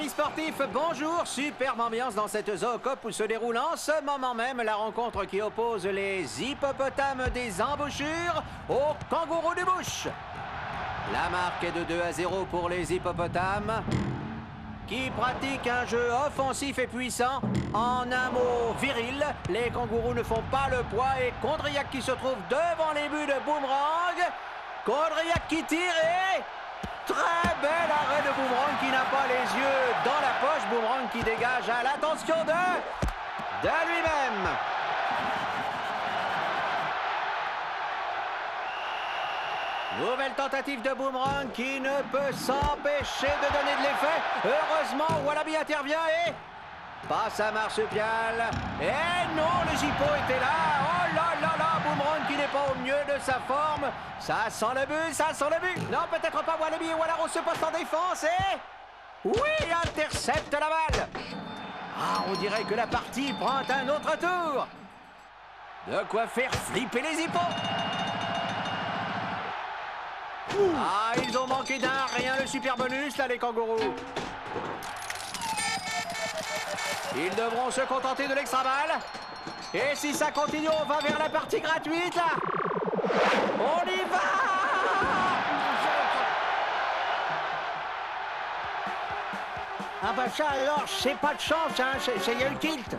Amis sportifs, bonjour. Superbe ambiance dans cette Zoocop où se déroule en ce moment même la rencontre qui oppose les hippopotames des embouchures aux kangourous du bush. La marque est de 2-0 pour les hippopotames qui pratiquent un jeu offensif et puissant. En un mot, viril. Les kangourous ne font pas le poids et Condriac qui se trouve devant les buts de Boomerang. Condriac qui tire et... Très bel arrêt de Boomerang qui n'a pas les yeux dans la poche. Boomerang qui dégage à l'attention de lui-même. Nouvelle tentative de Boomerang qui ne peut s'empêcher de donner de l'effet. Heureusement, Wallaby intervient et passe à Marsupial. Et non, le Jippo était là. Oh là là là, Boomerang qui n'est pas au mieux de sa forme. Ça sent le but, ça sent le but. Non, peut-être pas Wallaby et Wallaro se postent en défense et... Oui, intercepte la balle. Ah, on dirait que la partie prend un autre tour. De quoi faire flipper les hippos. Ah, ils ont manqué d'un rien le super bonus, là, les kangourous. Ils devront se contenter de l'extra balle. Et si ça continue, on va vers la partie gratuite, là. On y va! Ah bah ça alors, c'est pas de chance, hein, c'est y a eu tilt.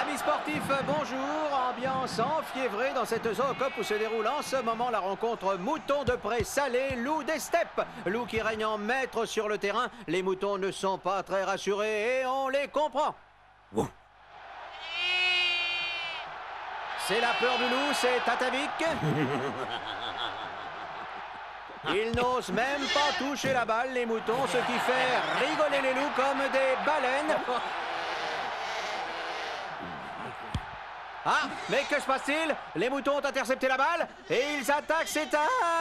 Amis sportifs, bonjour. Ambiance enfiévrée dans cette Zoocop où se déroule en ce moment la rencontre mouton de pré salé, loup des steppes. Loup qui règne en maître sur le terrain. Les moutons ne sont pas très rassurés et on les comprend. C'est la peur du loup, c'est Tatavik. Ils n'osent même pas toucher la balle, les moutons, ce qui fait rigoler les loups comme des baleines. Ah, mais que se passe-t-il? Les moutons ont intercepté la balle et ils attaquent. C'est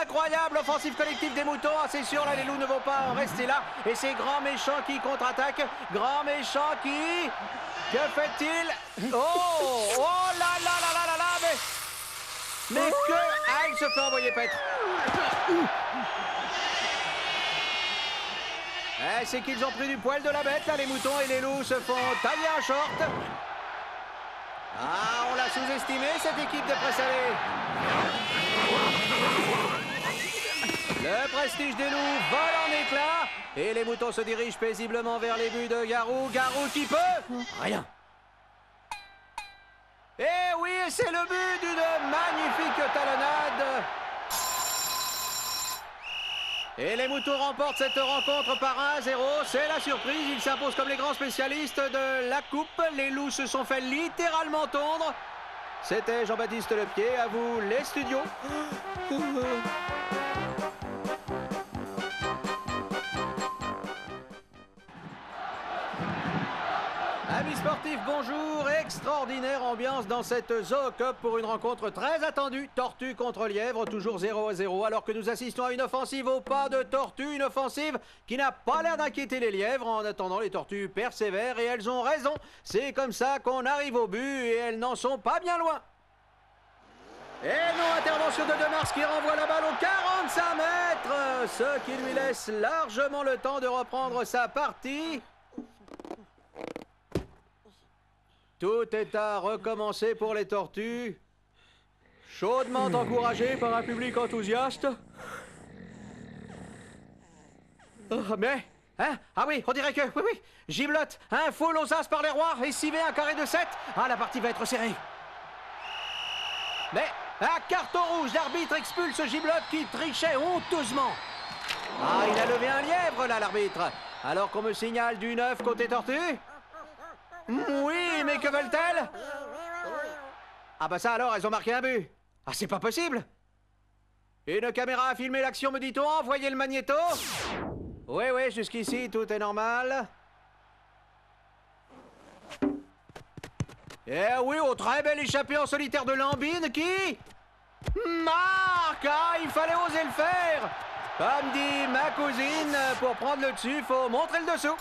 incroyable, offensive collective des moutons. Ah, c'est sûr, là, les loups ne vont pas en rester là. Et c'est Grand Méchant qui contre-attaque. Grand Méchant qui... Que fait-il? Oh! Oh là là là là là là! Mais que... Ah, il se fait envoyer paître. Eh, c'est qu'ils ont pris du poil de la bête, là, les moutons, et les loups se font tailler un short. Ah, on l'a sous-estimé, cette équipe de pré-salé. Le prestige des loups vole en éclats. Et les moutons se dirigent paisiblement vers les buts de Garou. Garou qui peut... Rien. Eh oui, c'est le but d'une magnifique talonnade. Et les moutons remportent cette rencontre par 1-0. C'est la surprise. Ils s'imposent comme les grands spécialistes de la coupe. Les loups se sont fait littéralement tondre. C'était Jean-Baptiste Lepied. À vous, les studios. Amis sportifs, bonjour. Extraordinaire ambiance dans cette Zoocop pour une rencontre très attendue. Tortue contre lièvre, toujours 0-0, alors que nous assistons à une offensive au pas de tortue. Une offensive qui n'a pas l'air d'inquiéter les lièvres. En attendant, les tortues persévèrent et elles ont raison. C'est comme ça qu'on arrive au but et elles n'en sont pas bien loin. Et non, intervention de Demars qui renvoie la balle aux 45 mètres. Ce qui lui laisse largement le temps de reprendre sa partie. Tout est à recommencer pour les tortues. Chaudement encouragées par un public enthousiaste. Oh, mais... Hein? Ah oui, on dirait que... Oui. Giblotte, un faux aux as par les rois et Sivet un carré de 7. Ah, la partie va être serrée. Mais... Un carton rouge, l'arbitre expulse Giblotte qui trichait honteusement. Ah, il a levé un lièvre, là, l'arbitre. Alors qu'on me signale du 9 côté tortue. Oui, mais que veulent-elles? Ah bah ça alors, elles ont marqué un but. Ah, c'est pas possible. Une caméra a filmé l'action, me dit-on. Envoyez le magnéto. Oui, jusqu'ici, tout est normal. Eh oui, au très bel échappé en solitaire de Lambine qui... marque. Ah, il fallait oser le faire. Comme dit ma cousine, pour prendre le dessus, faut montrer le dessous.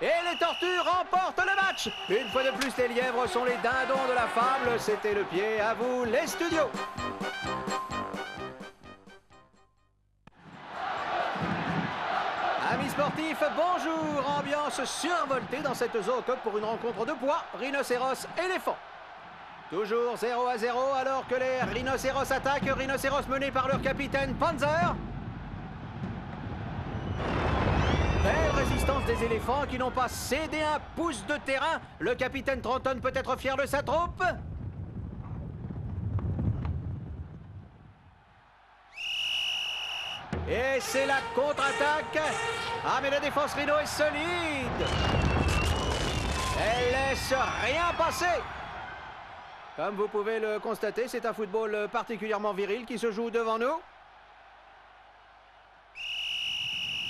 Et les tortues remportent le match. Une fois de plus, les lièvres sont les dindons de la fable. C'était le pied. À vous, les studios. bonjour. Ambiance survoltée dans cette Zoocup pour une rencontre de poids, rhinocéros-éléphant. Toujours 0-0 alors que les rhinocéros attaquent, rhinocéros menés par leur capitaine Panzer. Belle résistance des éléphants qui n'ont pas cédé un pouce de terrain. Le capitaine Trenton peut être fier de sa troupe. Et c'est la contre-attaque. Ah, mais la défense rhino est solide. Elle laisse rien passer. Comme vous pouvez le constater, c'est un football particulièrement viril qui se joue devant nous.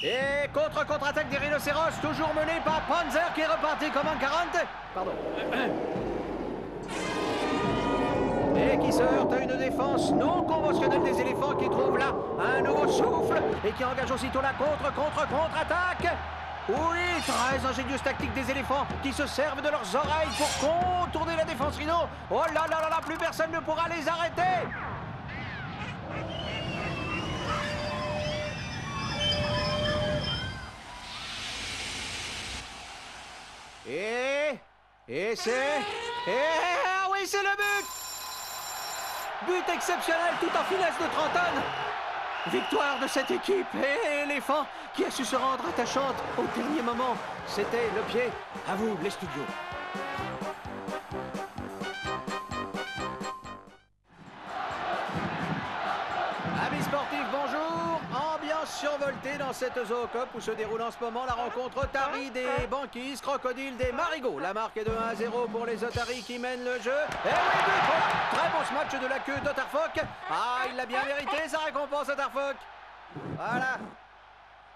Et contre-attaque des rhinocéros, toujours menée par Panzer qui est reparti comme un 40. Pardon. Et qui se heurte à une défense non conventionnelle des éléphants qui trouve là un nouveau souffle et qui engage aussitôt la contre-attaque. Oui, très ingénieuse tactique des éléphants qui se servent de leurs oreilles pour contourner la défense rhino. Oh là là là là, plus personne ne pourra les arrêter. Et c'est... Ah oui, c'est le but! But exceptionnel tout en finesse de Trenton. Victoire de cette équipe et éléphant qui a su se rendre attachante au dernier moment. C'était le pied. À vous, les studios. Amis sportifs, bonjour. Ambiance survoltée dans cette Zoocup où se déroule en ce moment la rencontre Otari des Banquises, Crocodile des Marigots. La marque est de 1-0 pour les Otari qui mènent le jeu. Et oui, but, voilà. Très beau ce match de la queue d'Otterfock. Ah, il l'a bien mérité, sa récompense, Otterfock. Voilà.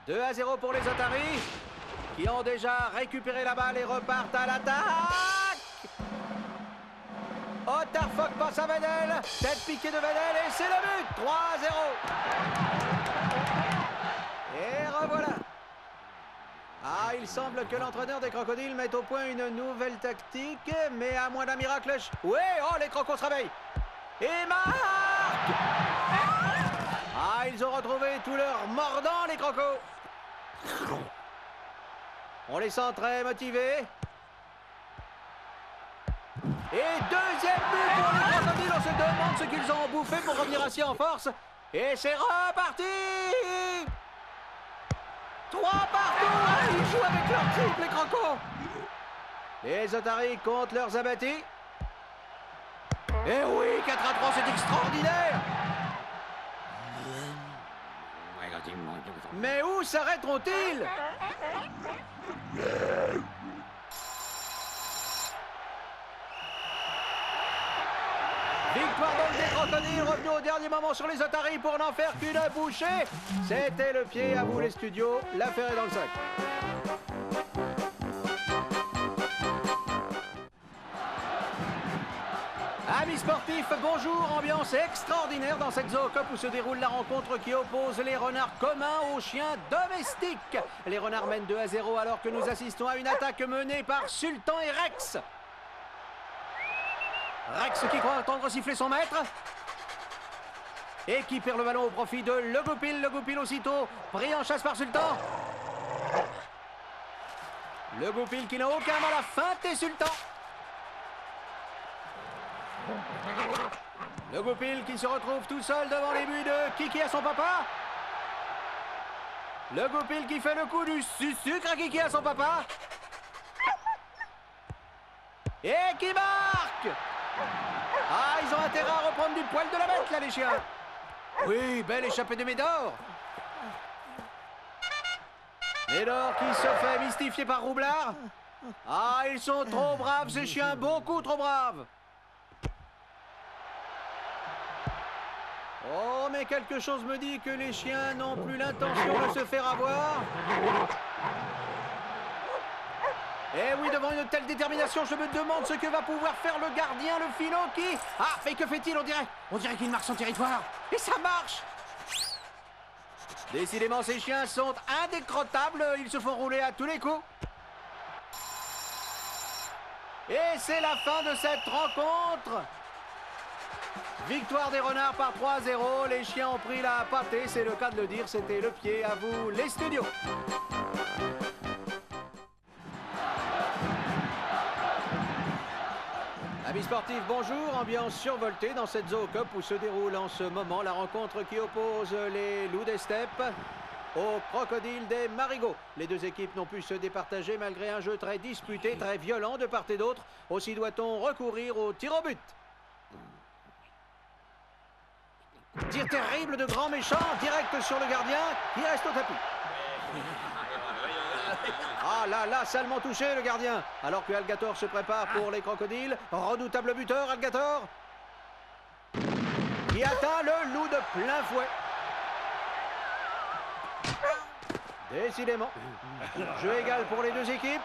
2-0 pour les Otari qui ont déjà récupéré la balle et repartent à l'attaque. Otterfock passe à Vedel, tête piquée de Vedel et c'est le but. 3-0. Et revoilà. Ah, il semble que l'entraîneur des crocodiles mette au point une nouvelle tactique, mais à moins d'un miracle... Oui, oh, les crocos se réveillent. Et marque. Ah, ils ont retrouvé tout leur mordant, les crocos. On les sent très motivés. Et deuxième but pour les crocodiles. On se demande ce qu'ils ont bouffé pour revenir ainsi en force. Et c'est reparti. 3 partout. Ah, ils jouent avec leur triple, les crocos. Les Otari comptent leurs abattis. Et oui, 4-3, c'est extraordinaire. Mais où s'arrêteront-ils? Victoire donc des crocodiles, revenu au dernier moment sur les Otari pour n'en faire qu'une bouchée. C'était le pied, à vous les studios, l'affaire est dans le sac. Amis sportifs, bonjour, ambiance extraordinaire dans cette Zoocup où se déroule la rencontre qui oppose les renards communs aux chiens domestiques. Les renards mènent 2-0 alors que nous assistons à une attaque menée par Sultan et Rex. Rex qui croit entendre siffler son maître. Et qui perd le ballon au profit de Le Goupil. Le Goupil aussitôt pris en chasse par Sultan. Le Goupil qui n'a aucun mal à feinter Sultan. Le Goupil qui se retrouve tout seul devant les buts de Kiki à son papa. Le Goupil qui fait le coup du sucre à Kiki à son papa. Et qui marque. Ah, ils ont intérêt à reprendre du poil de la bête, là, les chiens. Oui, belle échappée de Médor. Médor qui se fait mystifier par Roublard. Ah, ils sont trop braves, ces chiens, beaucoup trop braves. Oh, mais quelque chose me dit que les chiens n'ont plus l'intention de se faire avoir. Eh oui, devant une telle détermination, je me demande ce que va pouvoir faire le gardien, le filot qui... Ah, mais que fait-il, on dirait qu'il marque son territoire. Et ça marche. Décidément, ces chiens sont indécrottables, ils se font rouler à tous les coups. Et c'est la fin de cette rencontre. Victoire des renards par 3-0. Les chiens ont pris la pâtée, c'est le cas de le dire. C'était le pied, à vous les studios. Amis sportifs, bonjour. Ambiance survoltée dans cette Zoo Cup où se déroule en ce moment la rencontre qui oppose les loups des steppes aux crocodiles des marigots. Les deux équipes n'ont pu se départager malgré un jeu très disputé, très violent de part et d'autre. Aussi doit-on recourir au tir au but. Tir terrible de grand méchant, direct sur le gardien, qui reste au tapis. Ah là là, salement touché le gardien. Alors que Algator se prépare pour les crocodiles. Redoutable buteur, Algator. Qui atteint le loup de plein fouet. Décidément. Jeu égal pour les deux équipes.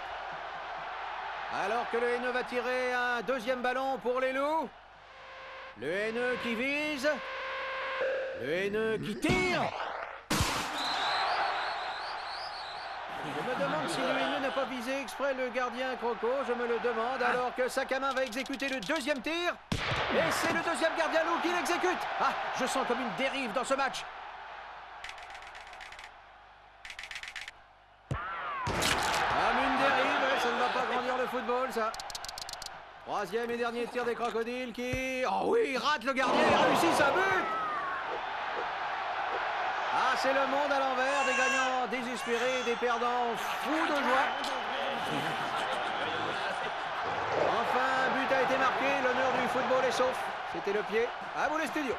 Alors que le haineux va tirer un deuxième ballon pour les loups. Le haineux qui vise. Le haineux qui tire. Je me demande si le haineux n'a pas visé exprès le gardien croco. Je me le demande alors que Sakamin va exécuter le deuxième tir. Et c'est le deuxième gardien loup qui l'exécute. Ah, je sens comme une dérive dans ce match. Comme une dérive, ça ne va pas grandir le football, ça. Troisième et dernier tir des crocodiles qui... Oh oui, rate le gardien et réussit sa but. Ah, c'est le monde à l'envers, des gagnants désespérés, des perdants fous de joie. Enfin, un but a été marqué, l'honneur du football est sauf. C'était le pied. À vous les studios.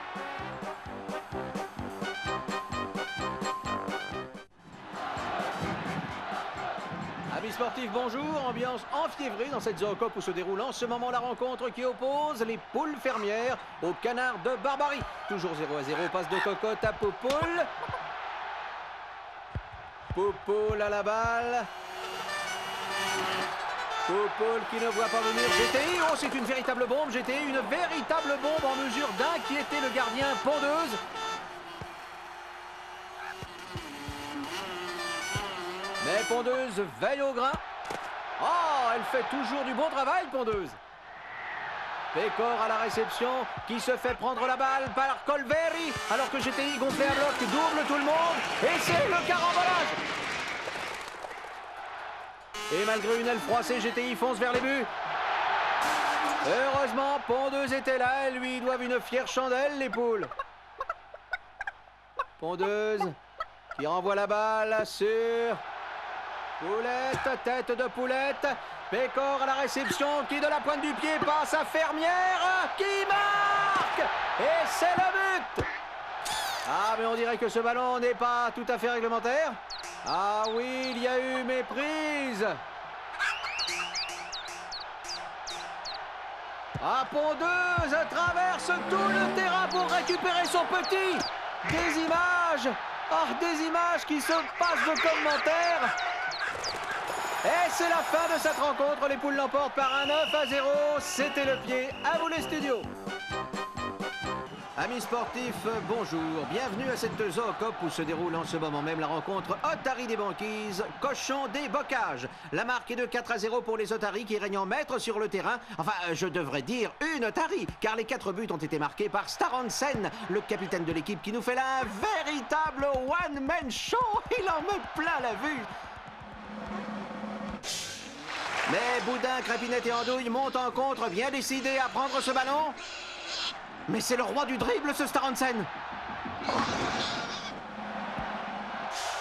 Amis sportifs, bonjour. Ambiance enfiévrée dans cette Zoo Cup où se déroule en ce moment la rencontre qui oppose les poules fermières aux canards de Barbarie. Toujours 0-0, passe de cocotte à Poupoule. Poupoule à la balle. Poupoule qui ne voit pas venir GTI. Oh, c'est une véritable bombe, GTI. Une véritable bombe en mesure d'inquiéter le gardien Pondeuse. Mais Pondeuse veille au grain. Oh, elle fait toujours du bon travail, Pondeuse. Pécor à la réception, qui se fait prendre la balle par Colveri, alors que GTI gonflé à bloc double tout le monde. Et c'est le carambolage. Et malgré une aile froissée, GTI fonce vers les buts. Heureusement, Pondeuse était là. Elles lui doivent une fière chandelle, les poules. Pondeuse qui renvoie la balle sur... Poulette, tête de Poulette. Pécor à la réception qui de la pointe du pied passe à Fermière qui marque. Et c'est le but. Ah mais on dirait que ce ballon n'est pas tout à fait réglementaire. Ah oui, il y a eu méprise. Ah, Pondeuse traverse tout le terrain pour récupérer son petit. Des images. Ah, des images qui se passent de commentaires. Et c'est la fin de cette rencontre. Les poules l'emportent par un 9-0. C'était le pied. À vous les studios. Amis sportifs, bonjour. Bienvenue à cette Zoo Cup où se déroule en ce moment même la rencontre Otaries des Banquises, Cochon des Bocages. La marque est de 4-0 pour les Otaries qui règnent en maître sur le terrain. Enfin, je devrais dire une Otarie, car les 4 buts ont été marqués par Staransen, le capitaine de l'équipe qui nous fait là un véritable one-man show. Il en met plein la vue. Mais Boudin, Crépinette et Andouille montent en contre, bien décidés à prendre ce ballon. Mais c'est le roi du dribble, ce Staransen.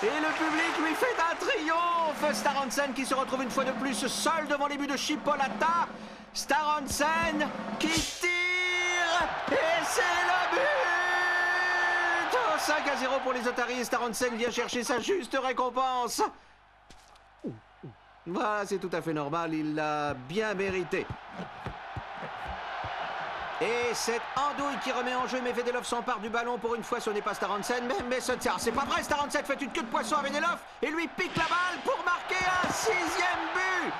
Et le public lui fait un triomphe. Staransen qui se retrouve une fois de plus seul devant les buts de Chipolata. Staransen qui tire. Et c'est le but. 5-0 pour les Otaries. Staransen vient chercher sa juste récompense. Voilà, c'est tout à fait normal. Il l'a bien mérité. Et c'est Andouille qui remet en jeu, mais Vedelov s'empare du ballon. Pour une fois, ce n'est pas Staransen, mais c'est pas vrai. Staransen fait une queue de poisson à Vedelov et lui pique la balle pour marquer un 6e but.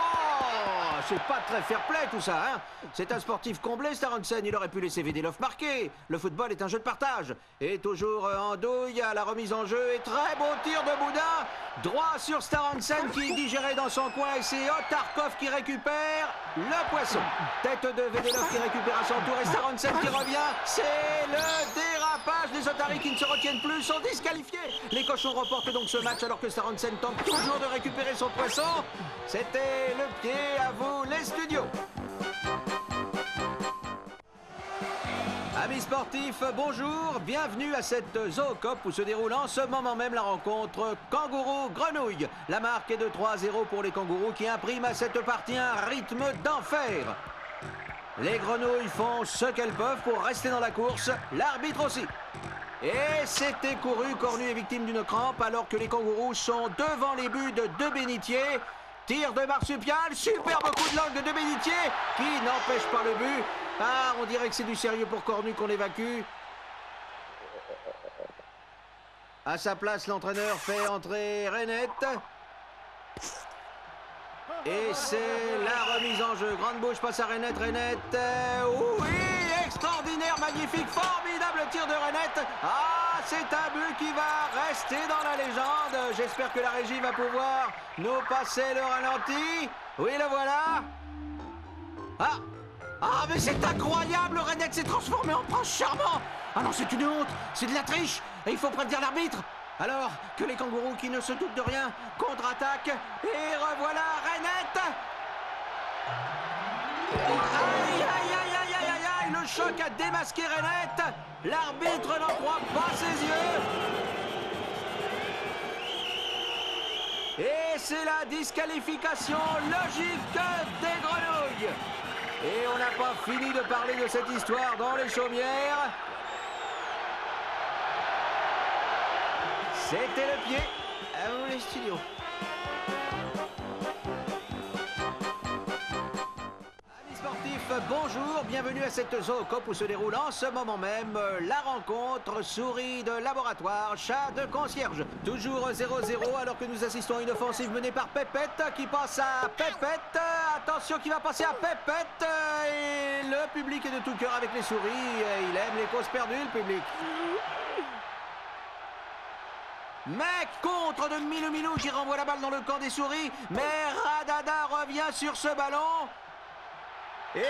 Oh, c'est pas très fair-play tout ça, hein. C'est un sportif comblé, Staransen. Il aurait pu laisser Vedelov marquer. Le football est un jeu de partage. Et toujours Andouille à la remise en jeu. Et très beau tir de Boudin. Droit sur Staransen qui est digéré dans son coin. Et c'est Otarkov qui récupère le poisson. Tête de Vedelov qui récupère à son tour. Et Staransen qui revient. C'est le dérapage des Otaries qui ne se retiennent plus. Sont disqualifiés. Les cochons reportent donc ce match alors que Staransen tente toujours de récupérer son poisson. C'était le pied. À vous les studios. Amis sportifs, bonjour, bienvenue à cette Zoocop où se déroule en ce moment même la rencontre Kangourou-Grenouille. La marque est de 3-0 pour les kangourous qui impriment à cette partie un rythme d'enfer. Les grenouilles font ce qu'elles peuvent pour rester dans la course, l'arbitre aussi. Et c'était couru, Cornu est victime d'une crampe alors que les kangourous sont devant les buts de De Bénitier. Tir de marsupial, superbe coup de langue de De Bénitier qui n'empêche pas le but. Ah, on dirait que c'est du sérieux pour Cornu qu'on évacue. À sa place, l'entraîneur fait entrer Renette. Et c'est la remise en jeu. Grande bouche passe à Renette. Renette. Oui, extraordinaire, magnifique, formidable tir de Renette. Ah, c'est un but qui va rester dans la légende. J'espère que la régie va pouvoir nous passer le ralenti. Oui, le voilà. Ah, mais c'est incroyable. Renette s'est transformé en prince charmant. Ah non, c'est une honte. C'est de la triche. Et il faut prévenir l'arbitre. Alors que les kangourous qui ne se doutent de rien contre-attaquent. Et revoilà Renette. Aïe, aïe, aïe, aïe, aïe, aïe, aïe. Le choc a démasqué Renette. L'arbitre n'en croit pas ses yeux. Et c'est la disqualification logique des grenouilles. Et on n'a pas fini de parler de cette histoire dans les chaumières. C'était le pied. À vous les studios. Amis sportifs, bonjour. Bienvenue à cette Zoocop où se déroule en ce moment même la rencontre souris de laboratoire, chat de concierge. Toujours 0-0 alors que nous assistons à une offensive menée par Pépette qui passe à Pépette. Attention qui va passer à Pépette. Et le public est de tout cœur avec les souris. Il aime les causes perdues, le public. Mec contre de Milou qui renvoie la balle dans le camp des souris. Mais Radada revient sur ce ballon. Et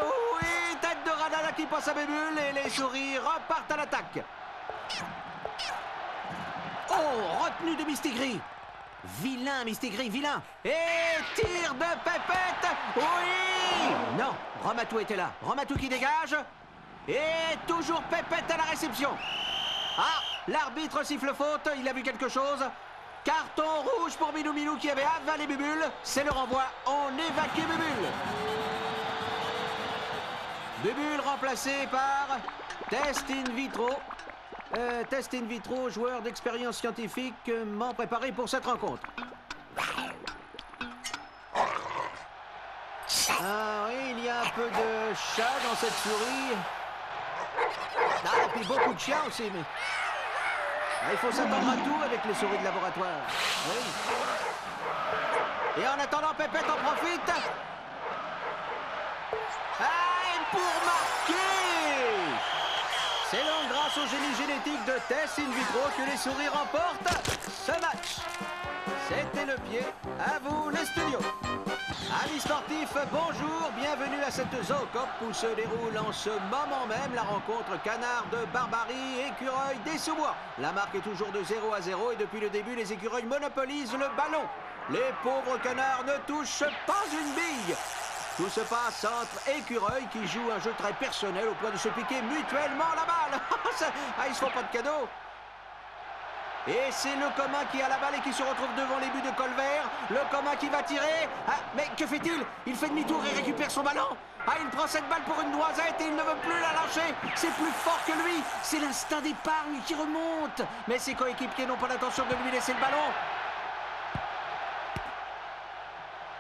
oui, tête de Radada qui passe à Bébule et les souris repartent à l'attaque. Oh, retenue de Mistigri. Vilain Mistigri, vilain. Et tir de Pépette. Oui. Non, Ramatou était là. Ramatou qui dégage. Et toujours Pépette à la réception. Ah, l'arbitre siffle faute, il a vu quelque chose. Carton rouge pour Milou qui avait avalé Bubule. C'est le renvoi, on évacue Bubule. Bubule remplacé par Test in vitro. Test in vitro, joueur d'expérience scientifiquement préparé pour cette rencontre. Ah oui, il y a un peu de chat dans cette souris. Ah, et puis beaucoup de chiens aussi, mais... Ah, il faut s'attendre à tout avec les souris de laboratoire. Oui. Et en attendant, Pépette en profite. Ah, et pour marquer. C'est donc grâce au génie génétique de Tess in vitro que les souris remportent ce match. C'était le pied. À vous, les studios. Amis sportifs, bonjour, bienvenue à cette Zoocop où se déroule en ce moment même la rencontre canard de Barbarie, écureuil des sous-bois. La marque est toujours de 0-0 et depuis le début, les écureuils monopolisent le ballon. Les pauvres canards ne touchent pas une bille. Tout se passe entre écureuils qui jouent un jeu très personnel au point de se piquer mutuellement la balle. Ah, ils se font pas de cadeaux. Et c'est le commun qui a la balle et qui se retrouve devant les buts de Colvert. Le commun qui va tirer. Ah, mais que fait-il? Il fait demi-tour et récupère son ballon. Ah, il prend cette balle pour une noisette et il ne veut plus la lâcher. C'est plus fort que lui. C'est l'instinct d'épargne qui remonte. Mais ses coéquipiers n'ont pas l'intention de lui laisser le ballon.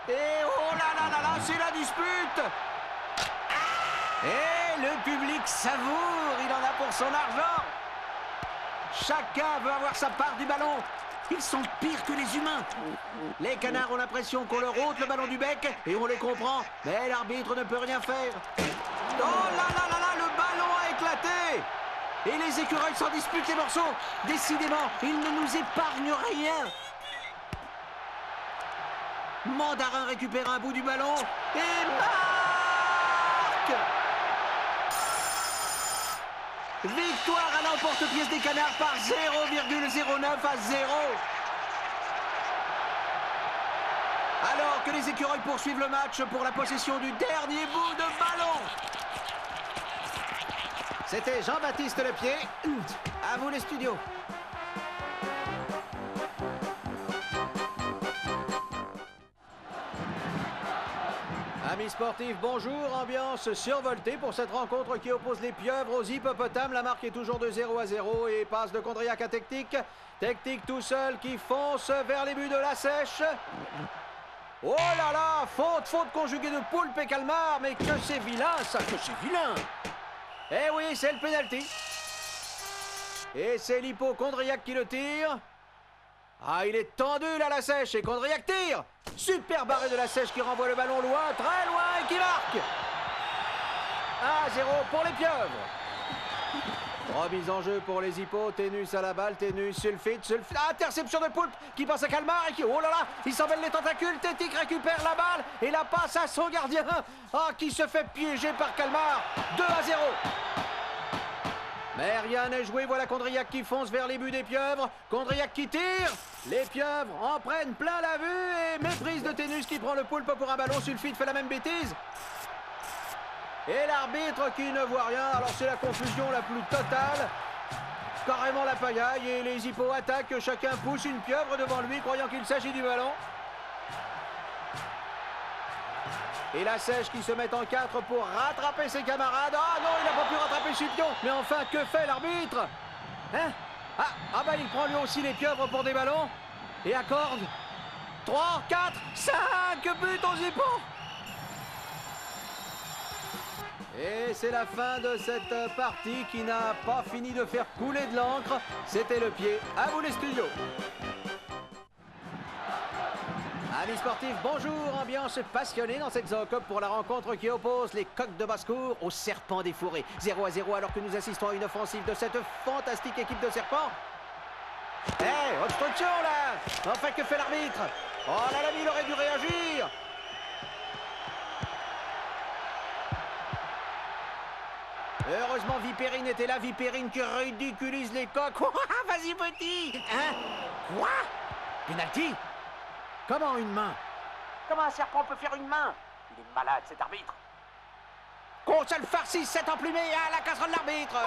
Et oh là là là là, c'est la dispute. Et le public savoure. Il en a pour son argent. Chacun veut avoir sa part du ballon. Ils sont pires que les humains. Les canards ont l'impression qu'on leur ôte le ballon du bec et on les comprend. Mais l'arbitre ne peut rien faire. Oh là là là là, le ballon a éclaté. Et les écureuils s'en disputent les morceaux. Décidément, ils ne nous épargnent rien. Mandarin récupère un bout du ballon et marque. Victoire à l'emporte-pièce des canards par 0,09 à 0. Alors que les écureuils poursuivent le match pour la possession du dernier bout de ballon. C'était Jean-Baptiste Lepied. À vous les studios. Amis sportifs, bonjour. Ambiance survoltée pour cette rencontre qui oppose les pieuvres aux hippopotames. La marque est toujours de 0-0 et passe de Condriac à Technique. Technique tout seul qui fonce vers les buts de la Sèche. Oh là là, faute conjuguée de Poulpe et Calmar. Mais que c'est vilain ça, que c'est vilain. Eh oui, c'est le pénalty. Et c'est l'hippo Condriac qui le tire. Ah, il est tendu là, la Sèche, et Condriac tire. Super barré de la Sèche qui renvoie le ballon loin, très loin, et qui marque. 1-0 pour les pieuvres. Remise en jeu pour les hippos, Ténus à la balle, Ténus, sulfite, interception de Poulpe qui passe à Calmar et qui, oh là là, il s'en mêle les tentacules, Tétic récupère la balle et la passe à son gardien, qui se fait piéger par Calmar, 2-0. Mais rien n'est joué, voilà Condriac qui fonce vers les buts des pieuvres, Condriac qui tire, les pieuvres en prennent plein la vue et méprise de Ténus qui prend le Poulpe pour un ballon, sulfite fait la même bêtise. Et l'arbitre qui ne voit rien, alors c'est la confusion la plus totale. Carrément la pagaille et les hippos attaquent, chacun pousse une pieuvre devant lui croyant qu'il s'agit du ballon. Et la Sèche qui se met en 4 pour rattraper ses camarades. Ah non, il n'a pas pu rattraper Scipion. Mais enfin, que fait l'arbitre? Hein? Ah bah il prend lui aussi les pieuvres pour des ballons. Et accorde 3, 4, 5 buts aux hippos. Et c'est la fin de cette partie qui n'a pas fini de faire couler de l'encre. C'était le pied. À vous les studios. Amis sportifs, bonjour. Ambiance passionnée dans cette zoocope pour la rencontre qui oppose les coqs de basse-cour aux serpents des forêts. 0-0 alors que nous assistons à une offensive de cette fantastique équipe de serpents. Hé, obstruction là. Enfin, que fait l'arbitre? Oh là là, il aurait dû réagir. Heureusement, Vipérine était là. Vipérine qui ridiculise les coqs. Vas-y, petit. Hein? Quoi? Penalty? Comment une main? Comment un serpent peut faire une main? Il est malade, cet arbitre. Qu'on se le farcisse, cet emplumé à la casserole de l'arbitre.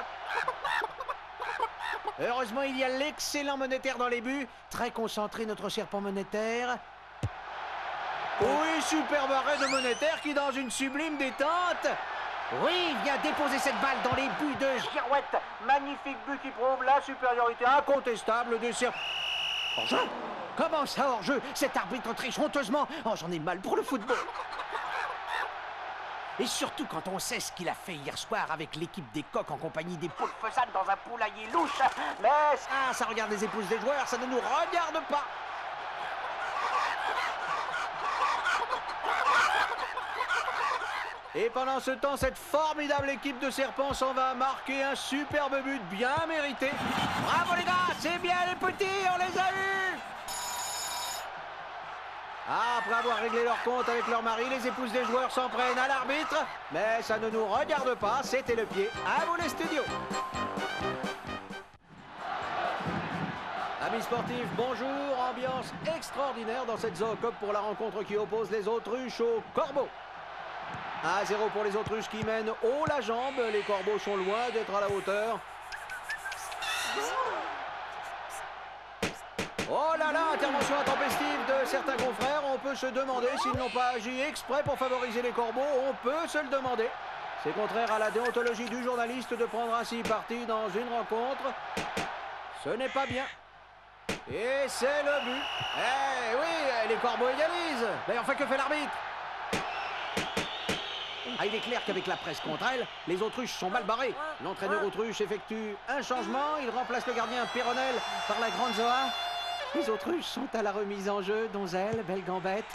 Heureusement, il y a l'excellent monétaire dans les buts. Très concentré, notre serpent monétaire. Oui, super barré de monétaire qui, dans une sublime détente... Oui, vient déposer cette balle dans les buts de Girouette. Magnifique but qui prouve la supériorité incontestable des serpents. Hors-jeu? Comment ça, hors-jeu? Cet arbitre triche honteusement. Oh, j'en ai mal pour le football. Et surtout quand on sait ce qu'il a fait hier soir avec l'équipe des coqs en compagnie des poules faisanes dans un poulailler louche. Mais ça regarde les épouses des joueurs, ça ne nous regarde pas. Et pendant ce temps, cette formidable équipe de serpents s'en va marquer un superbe but bien mérité. Bravo les gars, c'est bien les petits, on les a eus. Après avoir réglé leur compte avec leur mari, les épouses des joueurs s'en prennent à l'arbitre. Mais ça ne nous regarde pas, c'était le pied. À vous les studios. Amis sportifs, bonjour. Ambiance extraordinaire dans cette zoocope pour la rencontre qui oppose les autruches aux corbeaux. 1-0 pour les autruches qui mènent haut la jambe. Les corbeaux sont loin d'être à la hauteur. Oh là là, intervention intempestive de certains confrères. On peut se demander s'ils n'ont pas agi exprès pour favoriser les corbeaux. On peut se le demander. C'est contraire à la déontologie du journaliste de prendre ainsi parti dans une rencontre. Ce n'est pas bien. Et c'est le but. Eh oui, les corbeaux égalisent. Mais enfin, que fait l'arbitre? Il est clair qu'avec la presse contre elle, les autruches sont mal barrées. L'entraîneur autruche effectue un changement. Il remplace le gardien Péronel par la grande Zoa. Les autruches sont à la remise en jeu, Donzelle, belle gambette.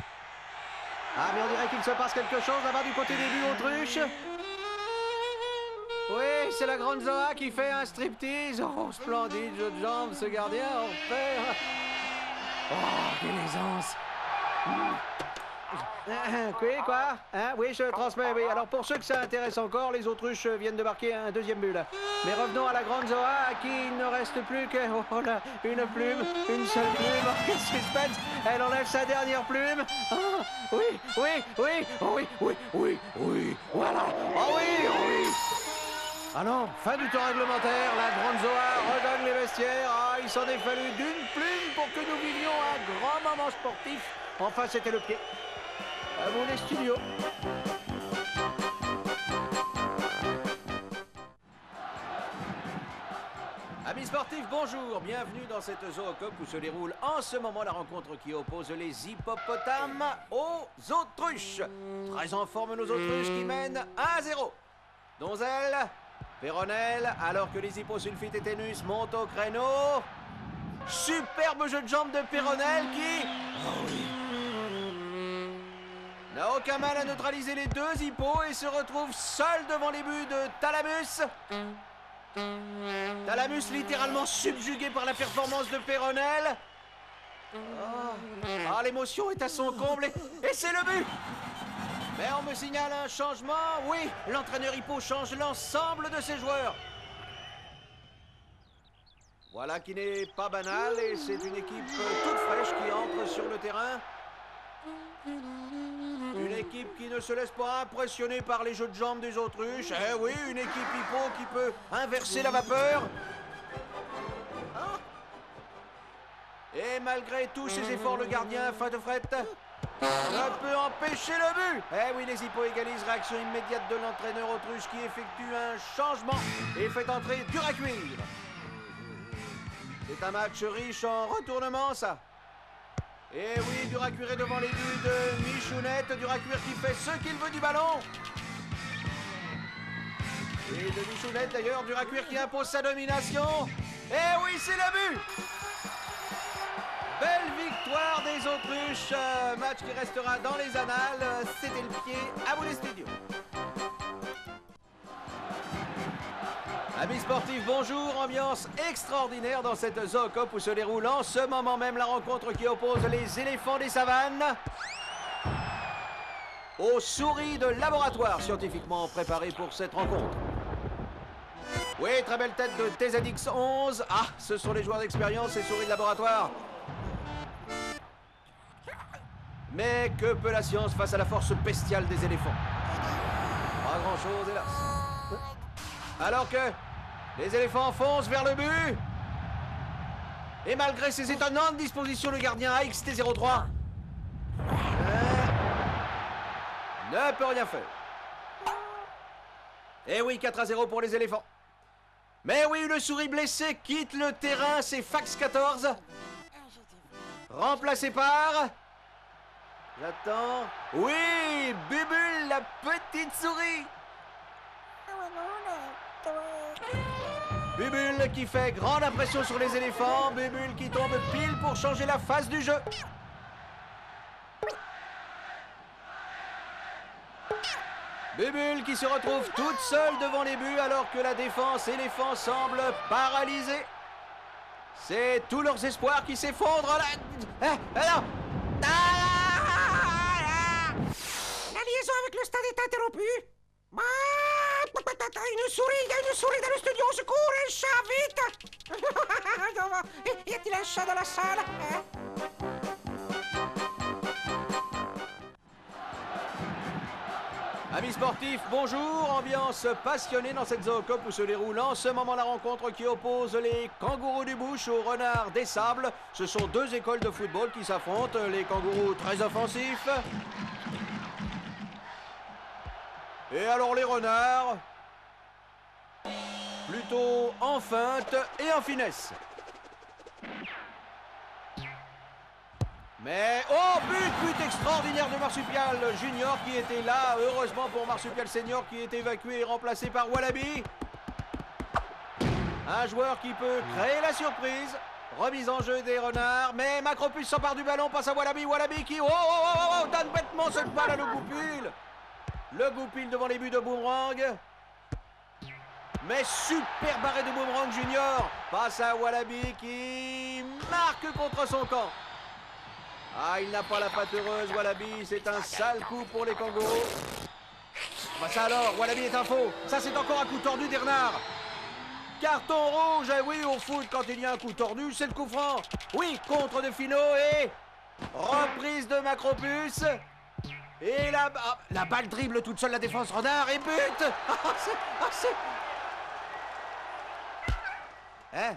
Mais on dirait qu'il se passe quelque chose là-bas du côté des buts autruches. Oui, c'est la grande Zoa qui fait un striptease. Oh, splendide jeu de jambes, ce gardien, on perd. Oh, quelle aisance. Oui, quoi? Oui, je transmets, oui. Alors, pour ceux que ça intéresse encore, les autruches viennent de marquer un deuxième but, là. Mais revenons à la grande Zoa, à qui il ne reste plus que... Oh là, une plume, une seule plume. Oh, quel suspense! Elle enlève sa dernière plume. Oh, oui, oui, oui, oh, oui, oui, oui, oui, voilà. Oh oui, oh oui. Ah non, fin du temps réglementaire, la grande Zoa regagne les vestiaires. Ah, il s'en est fallu d'une plume pour que nous vivions un grand moment sportif. Enfin, c'était le pied. À vous les studios. Amis sportifs, bonjour. Bienvenue dans cette zoocop où se déroule en ce moment la rencontre qui oppose les hippopotames aux autruches. Très en forme nos autruches qui mènent 1-0. Donzelle, Péronnelle, alors que les hipposulfites et Ténus montent au créneau. Superbe jeu de jambes de Péronnelle qui n'a aucun mal à neutraliser les deux hippos et se retrouve seul devant les buts de Thalamus. Thalamus littéralement subjugué par la performance de Péronnelle. Ah, l'émotion est à son comble et c'est le but. Mais on me signale un changement. Oui, l'entraîneur hippo change l'ensemble de ses joueurs. Voilà qui n'est pas banal et c'est une équipe toute fraîche qui entre sur le terrain. Une équipe qui ne se laisse pas impressionner par les jeux de jambes des autruches. Eh oui, une équipe hippo qui peut inverser la vapeur. Et malgré tous ses efforts, le gardien, fin de frette, ne peut empêcher le but. Eh oui, les hippos égalisent, réaction immédiate de l'entraîneur autruche qui effectue un changement et fait entrer dur à cuire. C'est un match riche en retournements, ça. Et oui, dur à cuire devant les buts de Michounette, dur à cuire qui fait ce qu'il veut du ballon. Et de Michounette d'ailleurs, dur à cuire qui impose sa domination. Et oui, c'est le but. Belle victoire des autruches, match qui restera dans les annales. C'était le pied, à vous les studios. Amis sportifs, bonjour. Ambiance extraordinaire dans cette zoocop où se déroule en ce moment même la rencontre qui oppose les éléphants des savanes aux souris de laboratoire scientifiquement préparées pour cette rencontre. Oui, très belle tête de TZX11. Ah, ce sont les joueurs d'expérience, ces souris de laboratoire. Mais que peut la science face à la force bestiale des éléphants? Pas grand-chose, hélas. Alors que les éléphants foncent vers le but. Et malgré ses étonnantes dispositions, le gardien AXT03 ne peut rien faire. Et oui, 4-0 pour les éléphants. Mais oui, une souris blessée quitte le terrain, c'est Fax 14. Remplacé par... J'attends. Oui, Bubule, la petite souris. Bubule qui fait grande impression sur les éléphants. Bubule qui tombe pile pour changer la phase du jeu. Bubule qui se retrouve toute seule devant les buts alors que la défense éléphant semble paralysée. C'est tous leurs espoirs qui s'effondrent là. Non. La liaison avec le stade est interrompue. Il y a une souris dans le studio, au secours, un chat, vite. Y a-t-il un chat dans la salle, hein? Amis sportifs, bonjour. Ambiance passionnée dans cette zoocop où se déroule en ce moment la rencontre qui oppose les kangourous du bush aux renards des sables. Ce sont deux écoles de football qui s'affrontent. Les kangourous très offensifs. Et alors les renards, plutôt en feinte et en finesse. Mais, oh, but extraordinaire de Marsupial Junior qui était là, heureusement pour Marsupial Senior qui est évacué et remplacé par Wallaby. Un joueur qui peut créer la surprise. Remise en jeu des renards, mais Macropus s'empare du ballon, passe à Wallaby, Wallaby qui, donne bêtement cette balle à le goupil. Le goupil devant les buts de Boomerang. Mais super barré de Boomerang Junior. Passe à Wallaby qui marque contre son camp. Ah, il n'a pas la patte heureuse, Wallaby. C'est un sale coup pour les kangourous. Bah ça alors, Wallaby est un faux. Ça, c'est encore un coup tordu des renards. Carton rouge. Eh oui, au foot, quand il y a un coup tordu, c'est le coup franc. Oui, contre de Fino et reprise de Macropus. Et la balle dribble toute seule la défense renard et but. Hein?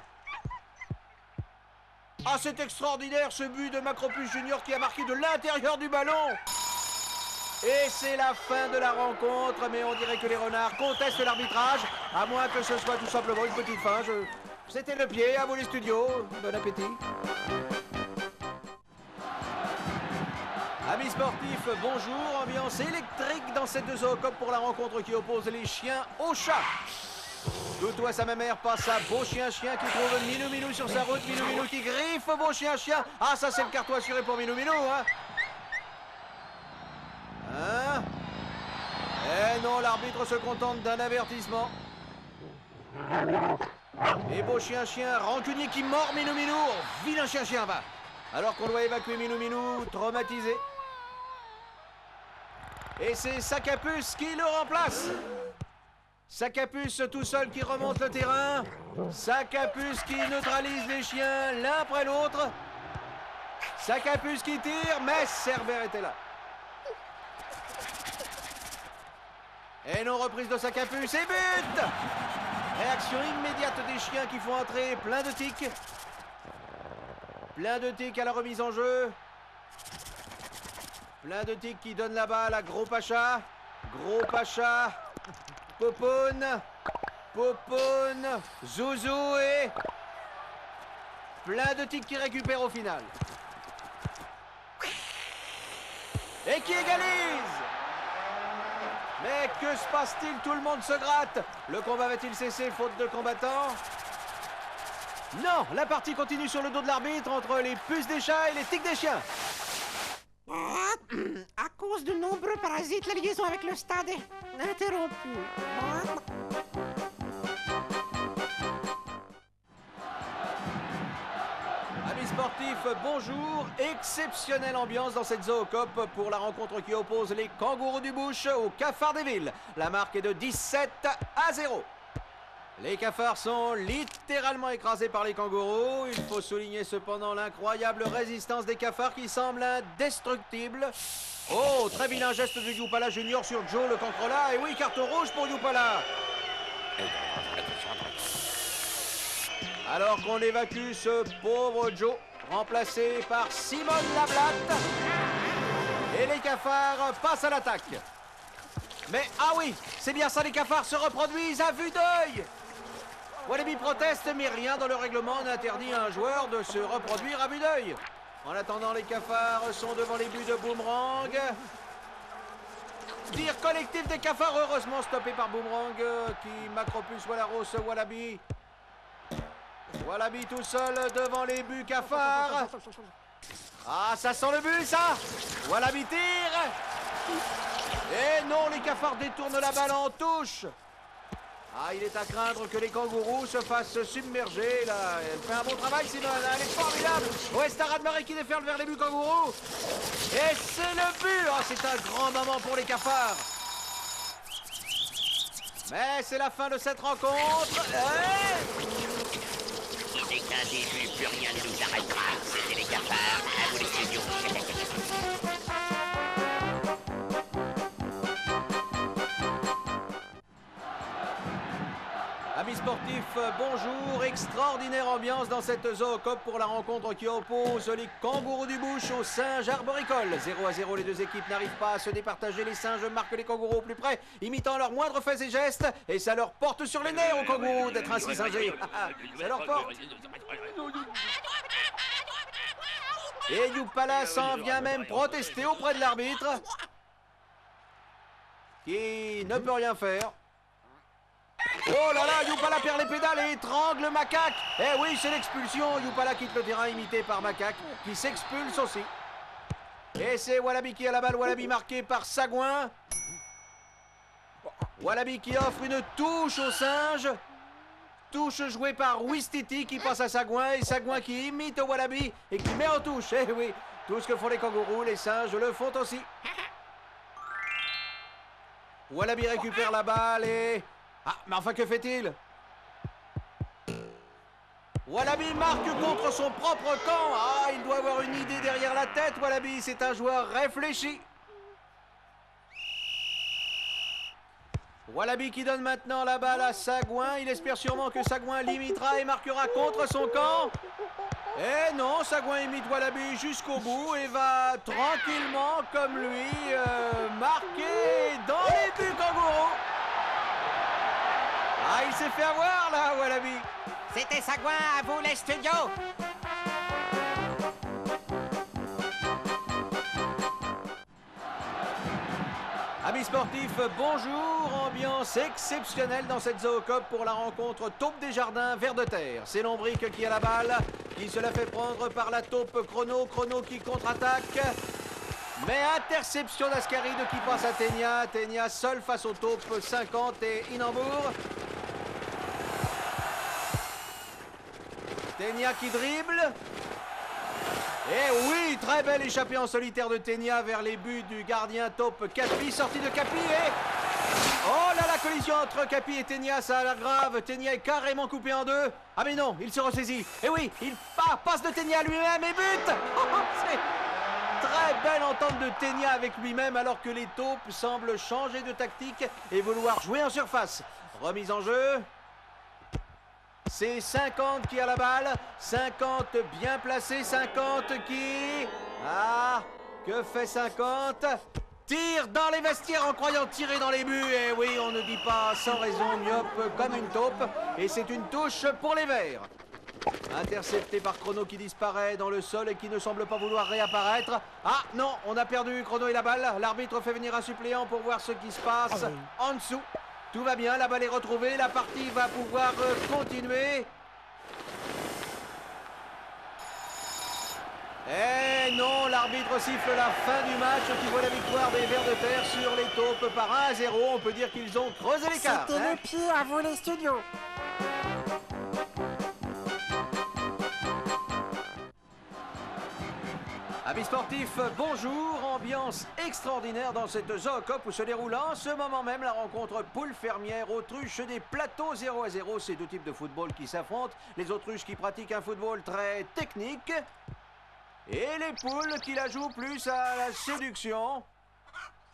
Ah, c'est extraordinaire ce but de Macropus Junior qui a marqué de l'intérieur du ballon. Et c'est la fin de la rencontre, mais on dirait que les Renards contestent l'arbitrage, à moins que ce soit tout simplement une petite fin. C'était le pied, à vous les studios, bon appétit. Amis sportifs, bonjour, ambiance électrique dans cette zoocop pour la rencontre qui oppose les chiens aux chats. Toutou à sa mère passe à Beau Chien Chien qui trouve Minou Minou sur sa route, Minou Minou qui griffe Beau Chien Chien. Ah, ça c'est le carton assuré pour Minou Minou, hein. Hein? Eh non, l'arbitre se contente d'un avertissement. Et Beau Chien Chien, rancunier qui mord Minou Minou. Vilain Chien Chien, va. Alors qu'on doit évacuer Minou Minou, traumatisé. Et c'est Sacapus qui le remplace. Sacapus tout seul qui remonte le terrain. Sacapus qui neutralise les chiens l'un après l'autre. Sacapus qui tire, mais Cerbère était là. Et non, reprise de Sacapus et but! Réaction immédiate des chiens qui font entrer plein de tics. Plein de tics à la remise en jeu. Plein de tics qui donnent la balle à Gros Pacha. Gros Pacha. Popoun. Popoun. Zouzou et... plein de tics qui récupèrent au final. Et qui égalise! Mais que se passe-t-il? Tout le monde se gratte. Le combat va-t-il cesser faute de combattants? Non, la partie continue sur le dos de l'arbitre entre les puces des chats et les tics des chiens. À cause de nombreux parasites, la liaison avec le stade est interrompue. Amis sportifs, bonjour. Exceptionnelle ambiance dans cette zoocop pour la rencontre qui oppose les kangourous du bush aux cafards des villes. La marque est de 17-0. Les cafards sont littéralement écrasés par les kangourous. Il faut souligner cependant l'incroyable résistance des cafards qui semblent indestructibles. Oh, très vilain geste de Youpala Junior sur Joe le cancrelat. Et oui, carton rouge pour Youpala. Alors qu'on évacue ce pauvre Joe, remplacé par Simone Lablatte. Et les cafards passent à l'attaque. Mais, ah oui, c'est bien ça, les cafards se reproduisent à vue d'œil. Wallaby proteste, mais rien dans le règlement n'interdit à un joueur de se reproduire à vue d'œil. En attendant, les cafards sont devant les buts de Boomerang. Tir collectif des cafards, heureusement stoppé par Boomerang, qui Macropus, Wallaros, Wallaby. Wallaby tout seul devant les buts cafards. Ah, ça sent le but, ça. Wallaby tire. Et non, les cafards détournent la balle en touche. Ah, il est à craindre que les kangourous se fassent submerger, là. Elle fait un bon travail, Simone, hein, elle est formidable. Ouestarad Marais qui déferle vers les buts kangourous. Et c'est le but. Oh, c'est un grand moment pour les cafards. Mais c'est la fin de cette rencontre. Ce n'est qu'un début, plus rien ne nous arrêtera. C'était les cafards, à vous les studios. Amis sportifs, bonjour. Extraordinaire ambiance dans cette zoocop pour la rencontre qui oppose les kangourous du bush aux singes arboricoles. 0-0, les deux équipes n'arrivent pas à se départager. Les singes marquent les kangourous au plus près, imitant leurs moindres faits et gestes. Et ça leur porte sur les nerfs aux kangourous d'être ainsi singés. Ça leur porte. Et Youpala s'en vient même protester auprès de l'arbitre, qui ne peut rien faire. Oh là là, Youpala perd les pédales et étrangle Macaque. Eh oui, c'est l'expulsion. Youpala quitte le terrain imité par Macaque, qui s'expulse aussi. Et c'est Wallaby qui a la balle. Wallaby marqué par Sagouin. Wallaby qui offre une touche au singe. Touche jouée par Wistiti qui passe à Sagouin. Et Sagouin qui imite Wallaby et qui met en touche. Eh oui, tout ce que font les kangourous, les singes le font aussi. Wallaby récupère la balle et... ah, mais enfin, que fait-il? Wallaby marque contre son propre camp. Ah, il doit avoir une idée derrière la tête, Wallaby. C'est un joueur réfléchi. Wallaby qui donne maintenant la balle à Sagouin. Il espère sûrement que Sagouin limitera et marquera contre son camp. Et non, Sagouin imite Wallaby jusqu'au bout et va tranquillement, comme lui, marquer dans les buts kangourous. Ah, il s'est fait avoir là, Wallaby. C'était Sagouin, à vous les studios. Amis sportifs, bonjour. Ambiance exceptionnelle dans cette Zoocop pour la rencontre Taupe des Jardins Vers de Terre. C'est Lombric qui a la balle, qui se la fait prendre par la taupe Chrono. Chrono qui contre-attaque. Mais interception d'Ascaride qui passe à Ténia. Ténia seul face aux taupes 50 et Inambour. Ténia qui dribble. Et oui, très belle échappée en solitaire de Ténia vers les buts du gardien taupe Capi. Sortie de Capi et... Oh là, la collision entre Capi et Ténia, ça a l'air grave. Ténia est carrément coupé en deux. Ah mais non, il se ressaisit. Et oui, il passe de Ténia lui-même et but. C'est très belle entente de Ténia avec lui-même alors que les taupes semblent changer de tactique et vouloir jouer en surface. Remise en jeu. C'est 50 qui a la balle, 50 bien placé, 50 qui... Ah, que fait 50? Tire dans les vestiaires en croyant tirer dans les buts. Et oui, on ne dit pas sans raison myope comme une taupe. Et c'est une touche pour les Verts. Intercepté par Chrono qui disparaît dans le sol et qui ne semble pas vouloir réapparaître. Ah non, on a perdu Chrono et la balle. L'arbitre fait venir un suppléant pour voir ce qui se passe en dessous. Tout va bien, la balle est retrouvée, la partie va pouvoir continuer. Et non, l'arbitre siffle la fin du match qui voit la victoire des Vers de Terre sur les taupes par 1-0. On peut dire qu'ils ont creusé l'écart. C'était le pied à vous les studios. Amis sportifs, bonjour. Ambiance extraordinaire dans cette Zoocop où se déroule en ce moment même la rencontre poule fermière autruche des plateaux 0-0. Ces deux types de football qui s'affrontent. Les autruches qui pratiquent un football très technique et les poules qui la jouent plus à la séduction.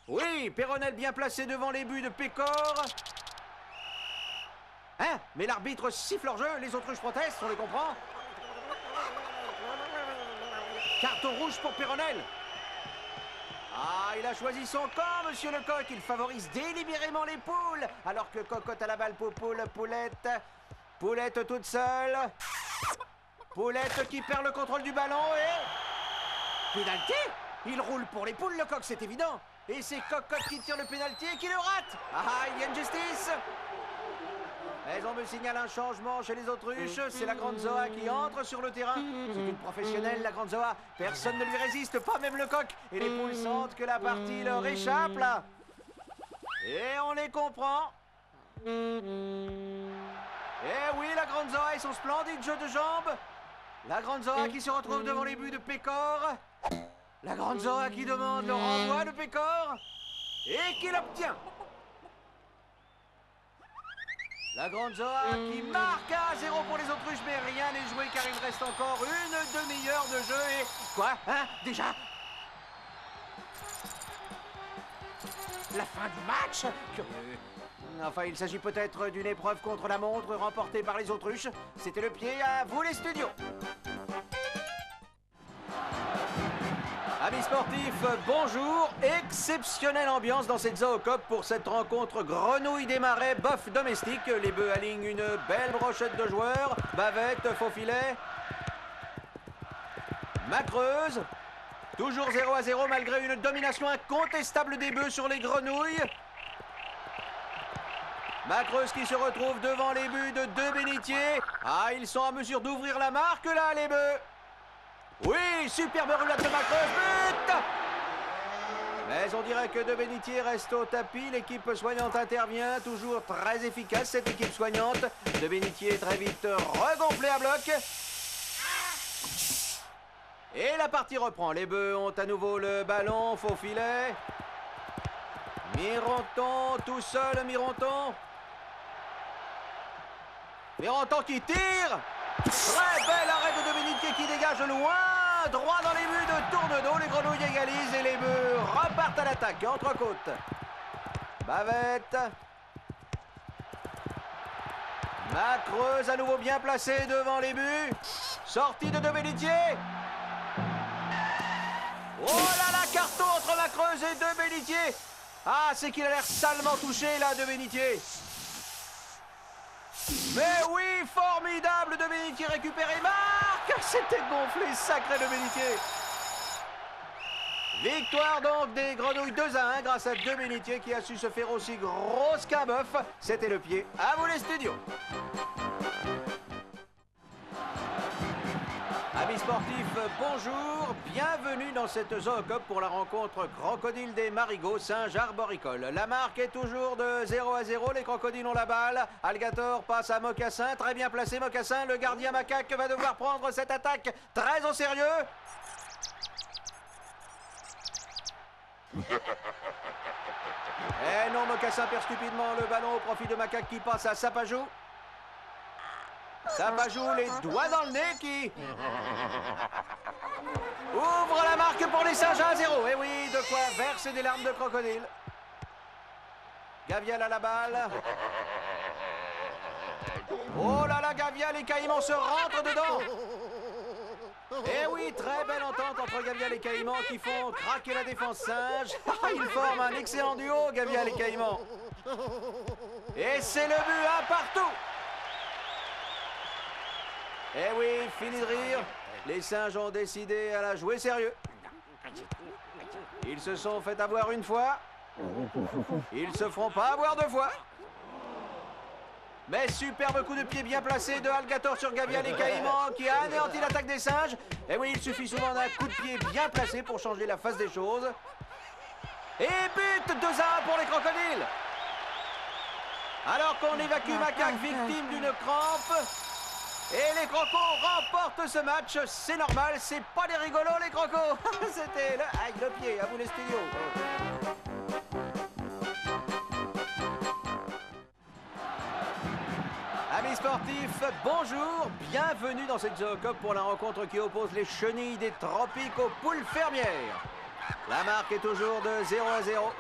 Oui, Péronnel bien placé devant les buts de Pécor. Hein? Mais l'arbitre siffle hors jeu, les autruches protestent, on les comprend. Carton rouge pour Péronnel. Ah, il a choisi son camp, monsieur Lecoq. Il favorise délibérément les poules. Alors que Cocotte à la balle pour Poule, Poulette. Poulette toute seule. Poulette qui perd le contrôle du ballon et... Pénalty. Il roule pour les poules, Lecoq, c'est évident. Et c'est Cocotte qui tire le pénalty et qui le rate. Ah, il y a une justice. Mais on me signale un changement chez les autruches. C'est la Grande Zoa qui entre sur le terrain. C'est une professionnelle, la Grande Zoa. Personne ne lui résiste, pas même le coq. Et les poules sentent que la partie leur échappe, là. Et on les comprend. Et oui, la Grande Zoa et son splendide jeu de jambes. La Grande Zoa qui se retrouve devant les buts de Pécor. La Grande Zoa qui demande le renvoi de Pécor. Et qui l'obtient. La Grande Zoa qui marque à 0 pour les autruches, mais rien n'est joué car il reste encore une demi-heure de jeu et... Quoi? Hein? Déjà? La fin du match? Enfin, il s'agit peut-être d'une épreuve contre la montre remportée par les autruches. C'était le pied, à vous les studios. Amis sportifs, bonjour. Exceptionnelle ambiance dans cette Zoocop pour cette rencontre grenouille des marais, bœuf domestique. Les bœufs alignent une belle brochette de joueurs. Bavette, faux filet. Macreuse. Toujours 0-0 malgré une domination incontestable des bœufs sur les grenouilles. Macreuse qui se retrouve devant les buts de deux bénitiers. Ah, ils sont à mesure d'ouvrir la marque là, les bœufs. Oui, superbe roulade de Macreuse, but! Mais on dirait que De Bénitier reste au tapis. L'équipe soignante intervient, toujours très efficace cette équipe soignante. De Bénitier est très vite regonflé à bloc. Et la partie reprend. Les bœufs ont à nouveau le ballon, faux filet. Mironton, tout seul, Mironton. Mironton qui tire. Très bel arrêt de Bénitier qui dégage loin, droit dans les buts de Tournedos. Les grenouilles égalisent et les bœufs repartent à l'attaque entre côtes. Bavette. La Creuse à nouveau bien placée devant les buts. Sortie de Bellitier. Oh là là, carton entre la Creuse et De Bellitier. Ah, c'est qu'il a l'air salement touché là, De Bellitier. Mais oui, formidable, De Bellitier récupéré, marque. C'était gonflé, sacré De Bellitier. Victoire donc des Grenouilles 2-1 grâce à De Bellitier qui a su se faire aussi grosse qu'un bœuf. C'était le pied. À vous les studios. Amis sportifs, bonjour, bienvenue dans cette Zoocope pour la rencontre Crocodile des Marigots Saint-Arboricole. La marque est toujours de 0-0, les crocodiles ont la balle. Alligator passe à Mocassin, très bien placé Mocassin, le gardien macaque va devoir prendre cette attaque très au sérieux. Eh non, Mocassin perd stupidement le ballon au profit de Macaque qui passe à Sapajou. Sapajou, les doigts dans le nez qui ouvre la marque pour les Saint-Jean 0. Et oui, de quoi verser des larmes de crocodile. Gavial à la balle. Oh là là, Gavial et Caïman se rentrent dedans. Et oui, très belle entente entre Gavial et Caïman qui font craquer la défense singe. Ils forment un excellent duo, Gavial et Caïman. Et c'est le but, un partout. Eh oui, fini de rire. Les singes ont décidé à la jouer sérieux. Ils se sont fait avoir une fois. Ils se feront pas avoir deux fois. Mais superbe coup de pied bien placé de Alligator sur Gavial et Caïman qui a anéanti l'attaque des singes. Et oui, il suffit souvent d'un coup de pied bien placé pour changer la face des choses. Et but 2-1 pour les crocodiles. Alors qu'on évacue Macaque victime d'une crampe. Et les crocos remportent ce match, c'est normal, c'est pas des rigolos les crocos. C'était le pied, à vous les studios. Amis sportifs, bonjour, bienvenue dans cette Zoocope pour la rencontre qui oppose les chenilles des tropiques aux poules fermières. La marque est toujours de 0-0.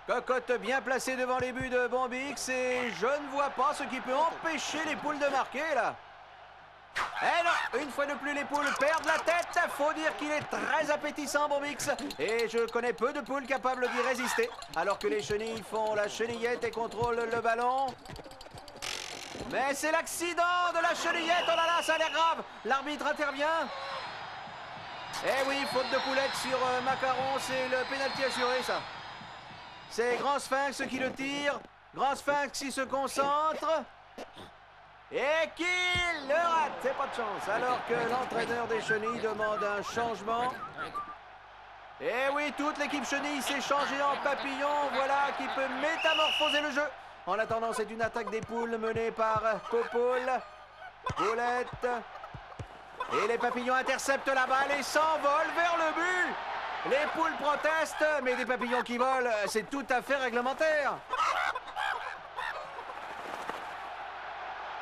Cocotte bien placée devant les buts de Bombix et je ne vois pas ce qui peut empêcher les poules de marquer là. Eh non, une fois de plus les poules perdent la tête. Faut dire qu'il est très appétissant Bombix. Et je connais peu de poules capables d'y résister. Alors que les chenilles font la chenillette et contrôlent le ballon. Mais c'est l'accident de la chenillette. Oh là là, ça a l'air grave. L'arbitre intervient. Eh oui, faute de poulette sur Macaron, c'est le pénalty assuré ça. C'est Grand Sphinx qui le tire. Grand Sphinx qui se concentre. Et qui le rate. C'est pas de chance. Alors que l'entraîneur des chenilles demande un changement. Et oui, toute l'équipe chenille s'est changée en papillon. Voilà qui peut métamorphoser le jeu. En attendant, c'est une attaque des poules menée par Popoule. Poulette. Et les papillons interceptent la balle et s'envolent vers le but. Les poules protestent, mais des papillons qui volent, c'est tout à fait réglementaire.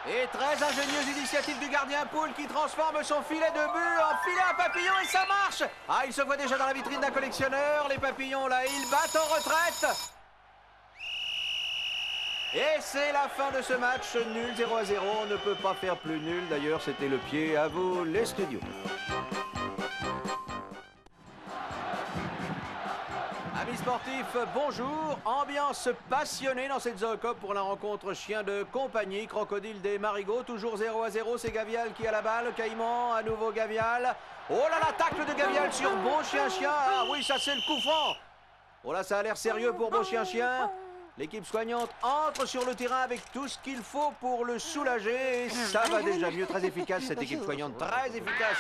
Et très ingénieuse initiative du gardien poule qui transforme son filet de but en filet à papillons et ça marche. Ah, il se voit déjà dans la vitrine d'un collectionneur. Les papillons, là, ils battent en retraite. Et c'est la fin de ce match, nul 0-0. On ne peut pas faire plus nul. D'ailleurs, c'était le pied. À vous, les studios. Amis sportifs, bonjour. Ambiance passionnée dans cette Zoocope pour la rencontre chien de compagnie. Crocodile des Marigots, toujours 0-0. C'est Gavial qui a la balle. Caïman, à nouveau Gavial. Oh là là, tacle de Gavial sur Beau Chien Chien. Ah oui, ça c'est le coup franc. Oh là, ça a l'air sérieux pour Beau Chien Chien. L'équipe soignante entre sur le terrain avec tout ce qu'il faut pour le soulager. Et ça va déjà mieux, très efficace cette équipe soignante, très efficace.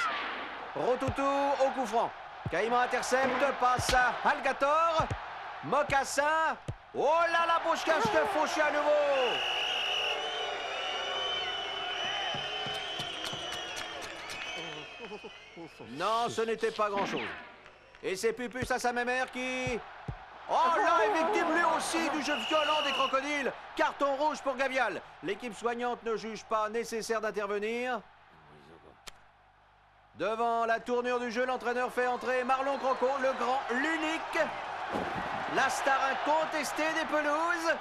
Rototo au coup franc. Caïman intercepte, passe à Alligator. Mocassin. Oh là là, Beau Chien Chien, faux chien à nouveau. Non, ce n'était pas grand-chose. Et c'est Pupus à sa mémère qui... Oh là, est victime lui aussi du jeu violent des crocodiles. Carton rouge pour Gavial. L'équipe soignante ne juge pas nécessaire d'intervenir. Devant la tournure du jeu, l'entraîneur fait entrer Marlon Croco, le grand, l'unique. La star incontestée des pelouses.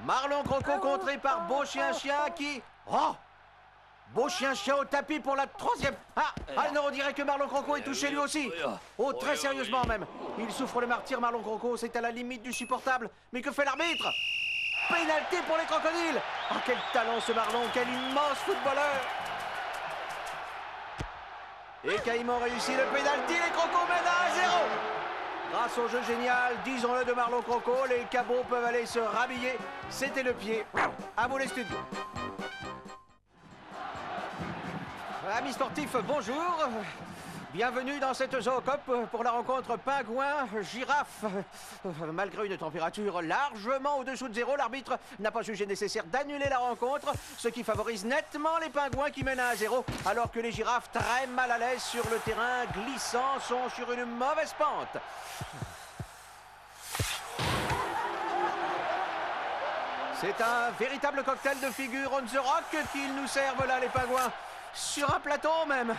Marlon Croco contré par Beau Chien Chien qui... Oh! Beau Chien Chien au tapis pour la troisième... Ah! non, on dirait que Marlon Croco est touché lui aussi. Oh, très sérieusement même. Il souffre le martyre, Marlon Croco, c'est à la limite du supportable. Mais que fait l'arbitre? Pénalité pour les crocodiles. Ah, quel talent ce Marlon, quel immense footballeur. Et Caïman réussit le pénalty, les crocos mènent à 1-0. Grâce au jeu génial, disons-le, de Marlon Croco, les cabots peuvent aller se rhabiller. C'était le pied. À vous les studios. Amis sportifs, bonjour. Bienvenue dans cette zoocop pour la rencontre pingouin-girafe. Malgré une température largement au-dessous de zéro, l'arbitre n'a pas jugé nécessaire d'annuler la rencontre, ce qui favorise nettement les pingouins qui mènent à 1-0, alors que les girafes, très mal à l'aise sur le terrain glissant, sont sur une mauvaise pente. C'est un véritable cocktail de figures on the rock qu'ils nous servent là, les pingouins. Sur un plateau même.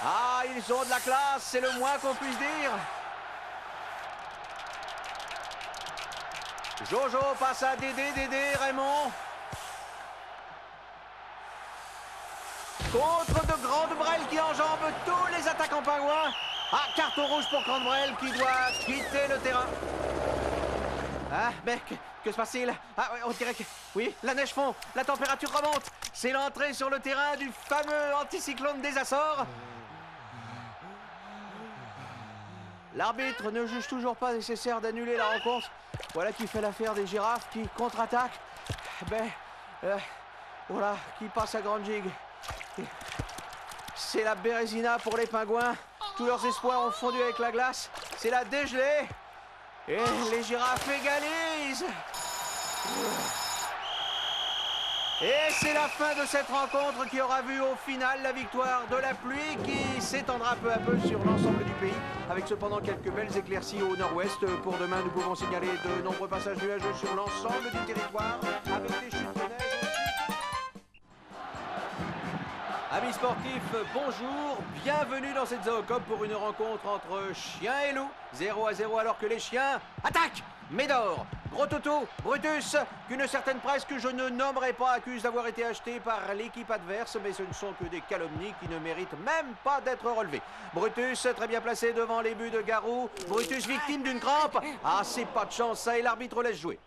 Ah, ils ont de la classe, c'est le moins qu'on puisse dire. Jojo passe à Dédé, Raymond. Contre de Grande-Brel qui enjambe tous les attaquants pingouins. Ah, carton rouge pour Grande-Brel qui doit quitter le terrain. Ah, mais que se passe-t-il? Ah, on dirait que... Oui, la neige fond, la température remonte. C'est l'entrée sur le terrain du fameux anticyclone des Açores. L'arbitre ne juge toujours pas nécessaire d'annuler la rencontre. Voilà qui fait l'affaire des girafes qui contre-attaquent. Voilà, qui passe à grande gigue. C'est la bérésina pour les pingouins. Tous leurs espoirs ont fondu avec la glace. C'est la dégelée. Et les girafes égalisent. Et c'est la fin de cette rencontre qui aura vu au final la victoire de la pluie qui s'étendra peu à peu sur l'ensemble du pays, avec cependant quelques belles éclaircies au nord-ouest. Pour demain, nous pouvons signaler de nombreux passages nuageux sur l'ensemble du territoire, avec des chutes de neige. Amis sportifs, bonjour, bienvenue dans cette zoocop pour une rencontre entre chiens et loups. 0-0 alors que les chiens attaquent. Médor, Gros Toto, Brutus, qu'une certaine presse que je ne nommerai pas accuse d'avoir été acheté par l'équipe adverse, mais ce ne sont que des calomnies qui ne méritent même pas d'être relevées. Brutus, très bien placé devant les buts de Garou. Brutus, victime d'une crampe. Ah, c'est pas de chance, ça, et l'arbitre laisse jouer.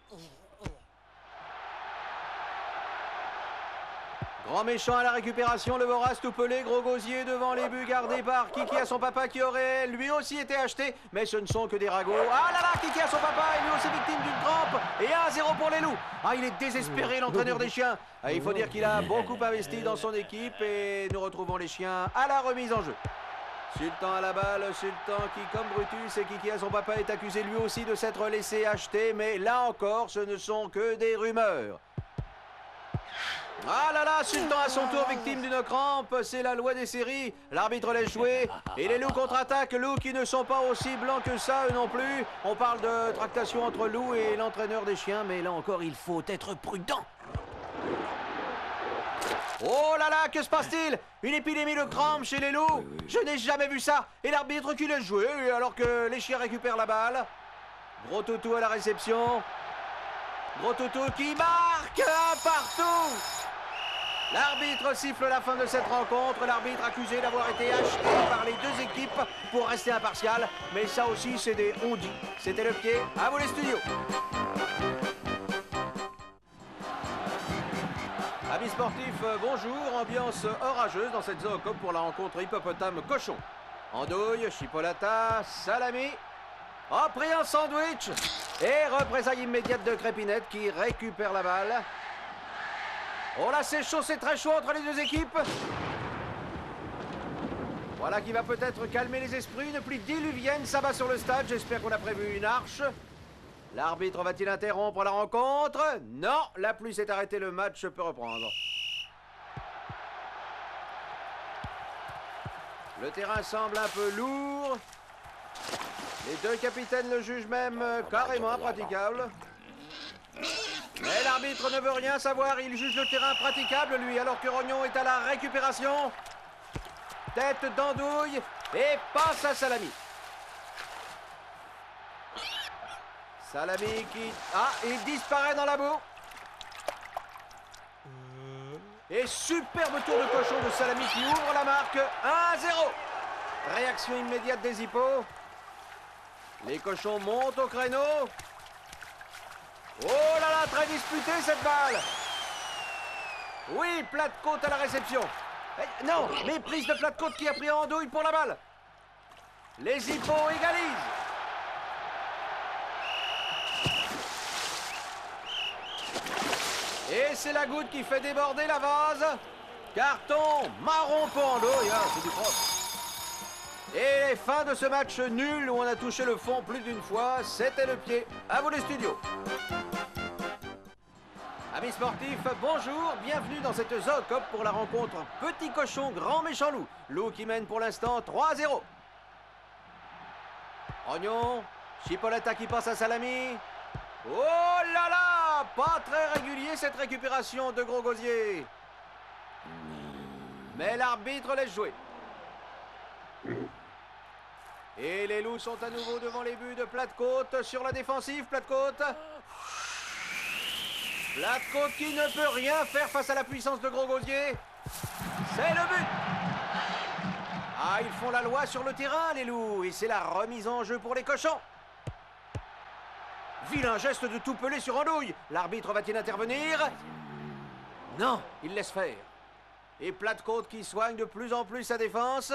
Grand méchant à la récupération, le vorace tout pelé, gros gosier devant les buts gardés par Kiki à son papa qui aurait lui aussi été acheté, mais ce ne sont que des ragots. Ah là là, Kiki à son papa est lui aussi victime d'une crampe, et 1-0 pour les loups. Ah, il est désespéré, l'entraîneur des chiens. Ah, il faut dire qu'il a beaucoup investi dans son équipe, et nous retrouvons les chiens à la remise en jeu. Sultan à la balle, Sultan qui, comme Brutus et Kiki à son papa, est accusé lui aussi de s'être laissé acheter, mais là encore, ce ne sont que des rumeurs. Ah là là, Sultan à son tour victime d'une crampe, c'est la loi des séries. L'arbitre laisse jouer et les loups contre-attaquent, loups qui ne sont pas aussi blancs que ça, eux non plus. On parle de tractation entre loups et l'entraîneur des chiens, mais là encore, il faut être prudent. Oh là là, que se passe-t-il? Une épidémie de crampes chez les loups? Je n'ai jamais vu ça. Et l'arbitre qui laisse jouer alors que les chiens récupèrent la balle. Gros Toutou à la réception. Gros Toutou qui marque un partout. L'arbitre siffle la fin de cette rencontre. L'arbitre accusé d'avoir été acheté par les deux équipes pour rester impartial. Mais ça aussi, c'est des on-dit. C'était le pied. À vous les studios. Amis sportifs, bonjour. Ambiance orageuse dans cette zoocop pour la rencontre hippopotame-cochon. Andouille, chipolata, salami. Oh, pris un sandwich. Et représailles immédiate de Crépinette qui récupère la balle. Oh là, c'est chaud, c'est très chaud entre les deux équipes. Voilà qui va peut-être calmer les esprits. Une pluie diluvienne s'abat sur le stade. J'espère qu'on a prévu une arche. L'arbitre va-t-il interrompre la rencontre? Non, la pluie s'est arrêtée, le match peut reprendre. Le terrain semble un peu lourd. Les deux capitaines le jugent même carrément impraticable. Mais l'arbitre ne veut rien savoir, il juge le terrain praticable, lui, alors que Rognon est à la récupération. Tête d'Andouille et passe à Salami. Salami qui... Ah, il disparaît dans la boue. Et superbe tour de cochon de Salami qui ouvre la marque. 1-0. Réaction immédiate des hippos. Les cochons montent au créneau. Oh là là, très disputée cette balle. Oui, plat de côte à la réception. Non, méprise de plat de côte qui a pris en douille pour la balle. Les hippos égalisent. Et c'est la goutte qui fait déborder la vase. Carton marron pour en douille, hein, c'est du propre. Et fin de ce match nul où on a touché le fond plus d'une fois, c'était le pied. À vous les studios. Amis sportifs, bonjour, bienvenue dans cette Zoocop pour la rencontre Petit Cochon, Grand Méchant Loup. Loup qui mène pour l'instant 3-0. Oignon, Chipoletta qui passe à Salami. Oh là là, pas très régulier cette récupération de Gros Gosier. Mais l'arbitre laisse jouer. Et les loups sont à nouveau devant les buts de plat de côte sur la défensive, plat de côte. Plat de côte qui ne peut rien faire face à la puissance de Gros Gosier. C'est le but. Ah, ils font la loi sur le terrain, les loups. Et c'est la remise en jeu pour les cochons. Vilain geste de tout peler sur andouille. L'arbitre va-t-il intervenir? Non, il laisse faire. Et plat de côte qui soigne de plus en plus sa défense.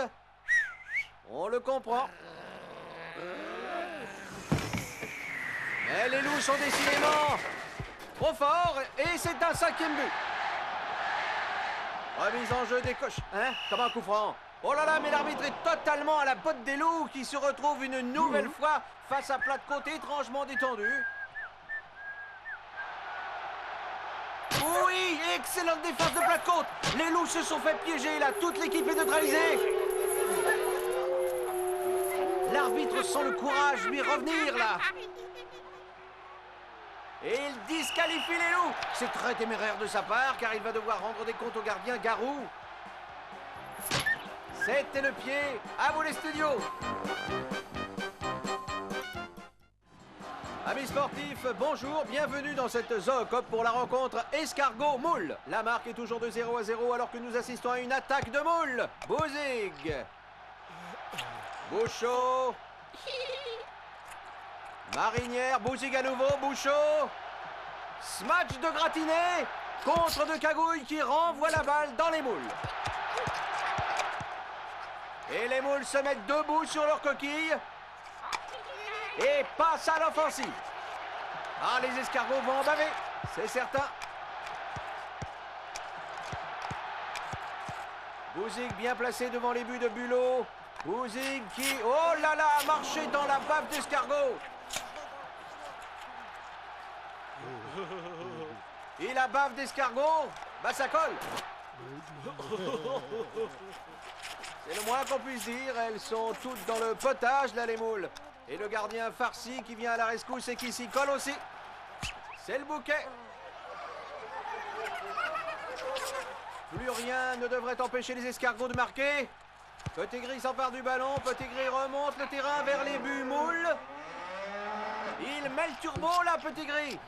On le comprend. Mais les loups sont décidément trop forts et c'est un 5e but. Remise en jeu des coches. Hein? Comme un coup franc. Oh là là, mais l'arbitre est totalement à la botte des loups qui se retrouvent une nouvelle fois face à plat de côte étrangement détendu. Oui, excellente défense de plat de côte. Les loups se sont fait piéger là, toute l'équipe est neutralisée. L'arbitre sent le courage lui revenir là. Et il disqualifie les loups. C'est très téméraire de sa part car il va devoir rendre des comptes au gardien Garou. C'était le pied. À vous les studios. Amis sportifs, bonjour, bienvenue dans cette Zoocop pour la rencontre Escargot-Moule. La marque est toujours de 0-0 alors que nous assistons à une attaque de Moule. Bouzig. Bouchot. Marinière, Bouzig à nouveau, Bouchot. Smatch de gratiné contre de Cagouille qui renvoie la balle dans les moules. Et les moules se mettent debout sur leur coquille et passent à l'offensive. Ah, les escargots vont en baver, c'est certain. Bouzig bien placé devant les buts de Bulot. Bouzig qui, oh là là, a marché dans la bave d'escargot. Et la bave d'escargot, bah ça colle. C'est le moins qu'on puisse dire, elles sont toutes dans le potage là les moules. Et le gardien farci qui vient à la rescousse et qui s'y colle aussi. C'est le bouquet. Plus rien ne devrait empêcher les escargots de marquer. Petit Gris s'empare du ballon, Petit Gris remonte le terrain vers les buts moules. Il met le turbo là, Petit Gris.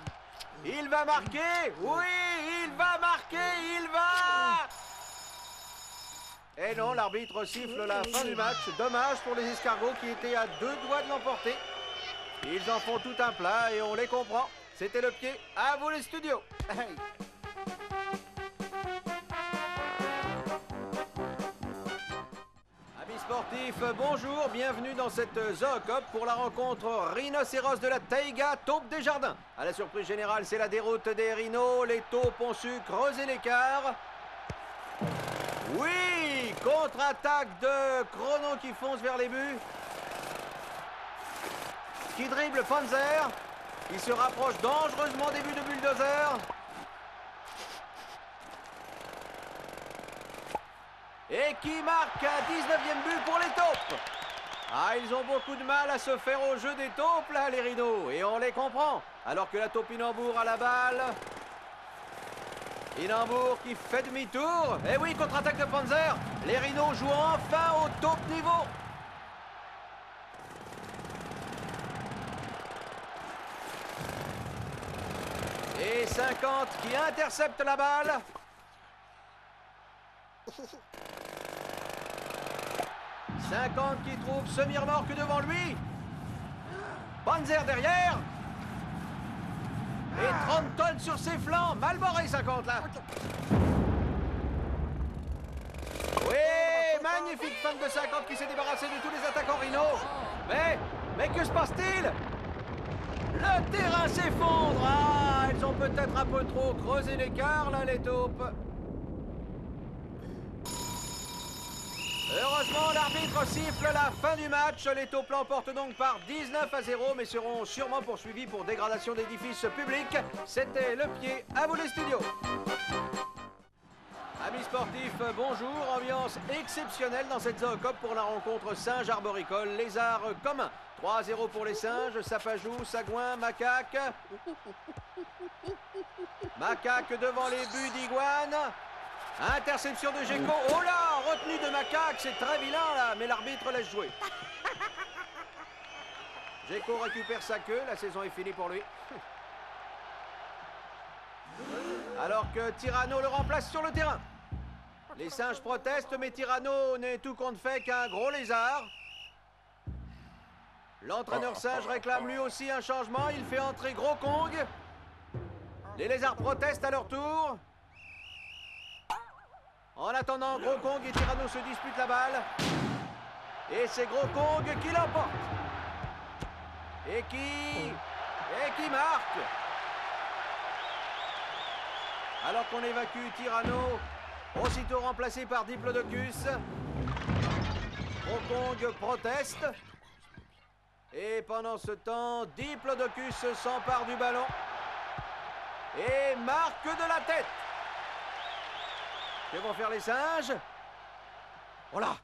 Il va marquer, oui, il va marquer, il va. Et non, l'arbitre siffle la fin du match. Dommage pour les escargots qui étaient à 2 doigts de l'emporter. Ils en font tout un plat et on les comprend. C'était le pied. À vous les studios. Hey. Amis sportifs, bonjour. Bienvenue dans cette Zoocop pour la rencontre Rhinocéros de la Taïga, Taupe des Jardins. À la surprise générale, c'est la déroute des rhinos. Les taupes ont su creuser l'écart. Oui, contre-attaque de Chrono qui fonce vers les buts. Qui dribble Panzer. Qui se rapproche dangereusement des buts de Bulldozer. Et qui marque un 19e but pour les taupes. Ah, ils ont beaucoup de mal à se faire au jeu des taupes là, les rhinos. Et on les comprend. Alors que la taupe Inambour a la balle. Inambour qui fait demi-tour. Et oui, contre-attaque de Panzer. Les rhinos jouent enfin au top niveau. Et 50 qui intercepte la balle. 50 qui trouve semi-remorque devant lui. Panzer derrière. Et 30 tonnes sur ses flancs. Mal barré 50 là. Oui, magnifique femme de 50 qui s'est débarrassée de tous les attaquants Rhino. Mais que se passe-t-il? Le terrain s'effondre. Ah, elles ont peut-être un peu trop creusé l'écart là, les taupes. Heureusement, l'arbitre siffle la fin du match. Les taupes l'emportent donc par 19-0, mais seront sûrement poursuivis pour dégradation d'édifices publics. C'était Le Pied, à vous les studios. Amis sportifs, bonjour. Ambiance exceptionnelle dans cette zoocop pour la rencontre singe arboricole. Lézard commun. 3-0 pour les singes. Sapajou, Sagouin, Macaque. Macaque devant les buts d'Iguane. Interception de Gecko. Oh là, retenue de Macaque, c'est très vilain là, mais l'arbitre laisse jouer. Gecko récupère sa queue, la saison est finie pour lui. Alors que Tyranno le remplace sur le terrain. Les singes protestent, mais Tyranno n'est tout compte fait qu'un gros lézard. L'entraîneur singe réclame lui aussi un changement, il fait entrer Gros Kong. Les lézards protestent à leur tour. En attendant, Gros Kong et Tyranno se disputent la balle. Et c'est Gros Kong qui l'emporte. Et qui marque. Alors qu'on évacue Tyranno, aussitôt remplacé par Diplodocus. Gros Kong proteste. Et pendant ce temps, Diplodocus s'empare du ballon. Et marque de la tête. Que vont faire les singes? Oh là,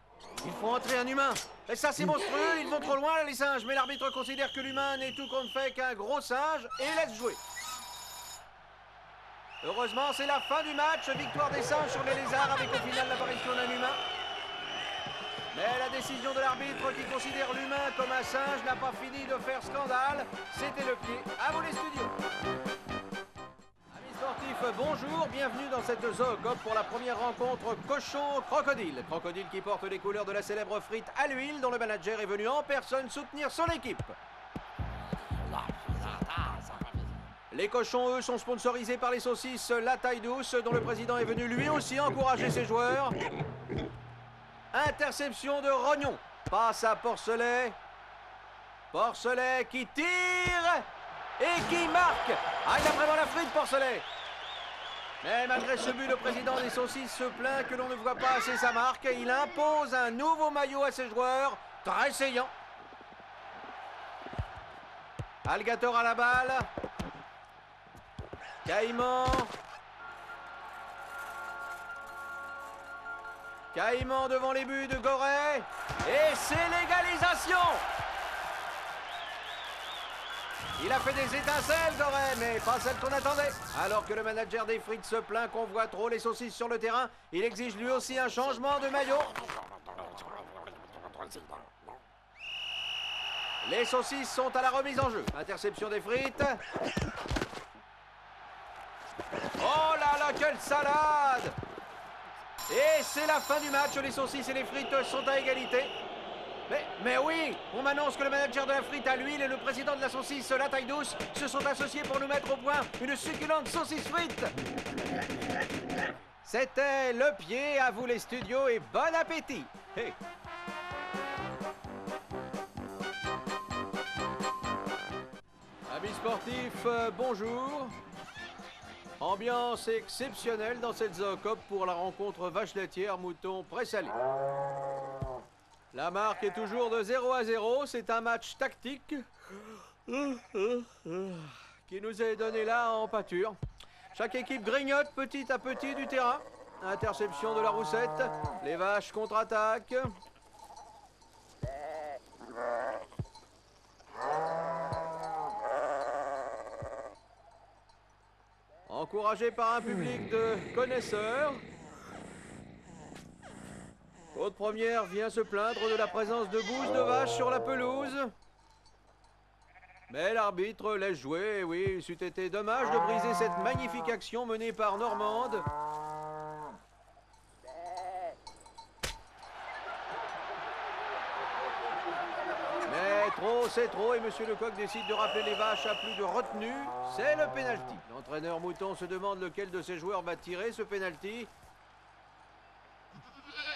il faut entrer un humain. Et ça, c'est monstrueux, ils vont trop loin, là, les singes. Mais l'arbitre considère que l'humain n'est tout compte fait qu'un gros singe et laisse jouer. Heureusement, c'est la fin du match. Victoire des singes sur les lézards avec au final l'apparition d'un humain. Mais la décision de l'arbitre qui considère l'humain comme un singe n'a pas fini de faire scandale. C'était Le Pied. À vous les studios. Sportifs, bonjour, bienvenue dans cette zoocop pour la première rencontre cochon-crocodile. Crocodile qui porte les couleurs de la célèbre frite à l'huile dont le manager est venu en personne soutenir son équipe. Les cochons, eux, sont sponsorisés par les saucisses La Taille Douce dont le président est venu lui aussi encourager ses joueurs. Interception de Rognon. Passe à Porcelet. Porcelet qui tire et qui marque. Ah, il a vraiment la frite, Porcelet. Mais malgré ce but, le président des saucisses se plaint que l'on ne voit pas assez sa marque. Il impose un nouveau maillot à ses joueurs, très saillant. Alligator à la balle. Caïman. Caïman devant les buts de Goret. Et c'est l'égalisation. Il a fait des étincelles, Goret, mais pas celles qu'on attendait. Alors que le manager des frites se plaint qu'on voit trop les saucisses sur le terrain, il exige lui aussi un changement de maillot. Les saucisses sont à la remise en jeu. Interception des frites. Oh là là, quelle salade! Et c'est la fin du match. Les saucisses et les frites sont à égalité. Mais oui, on m'annonce que le manager de la frite à l'huile et le président de la saucisse La Taille Douce se sont associés pour nous mettre au point une succulente saucisse frite. C'était Le Pied, à vous les studios et bon appétit. Hey. Amis sportifs, bonjour. Ambiance exceptionnelle dans cette zoocop pour la rencontre vache laitière mouton pré-salé. La marque est toujours de 0-0, c'est un match tactique qui nous est donné là en pâture. Chaque équipe grignote petit à petit du terrain. Interception de la roussette, les vaches contre-attaquent. Encouragé par un public de connaisseurs, Côte Première vient se plaindre de la présence de bouses de vaches sur la pelouse. Mais l'arbitre laisse jouer, oui, c'eût été dommage de briser cette magnifique action menée par Normande. Mais trop, c'est trop, et Monsieur Lecoq décide de rappeler les vaches à plus de retenue. C'est le pénalty. L'entraîneur Mouton se demande lequel de ses joueurs va tirer ce pénalty.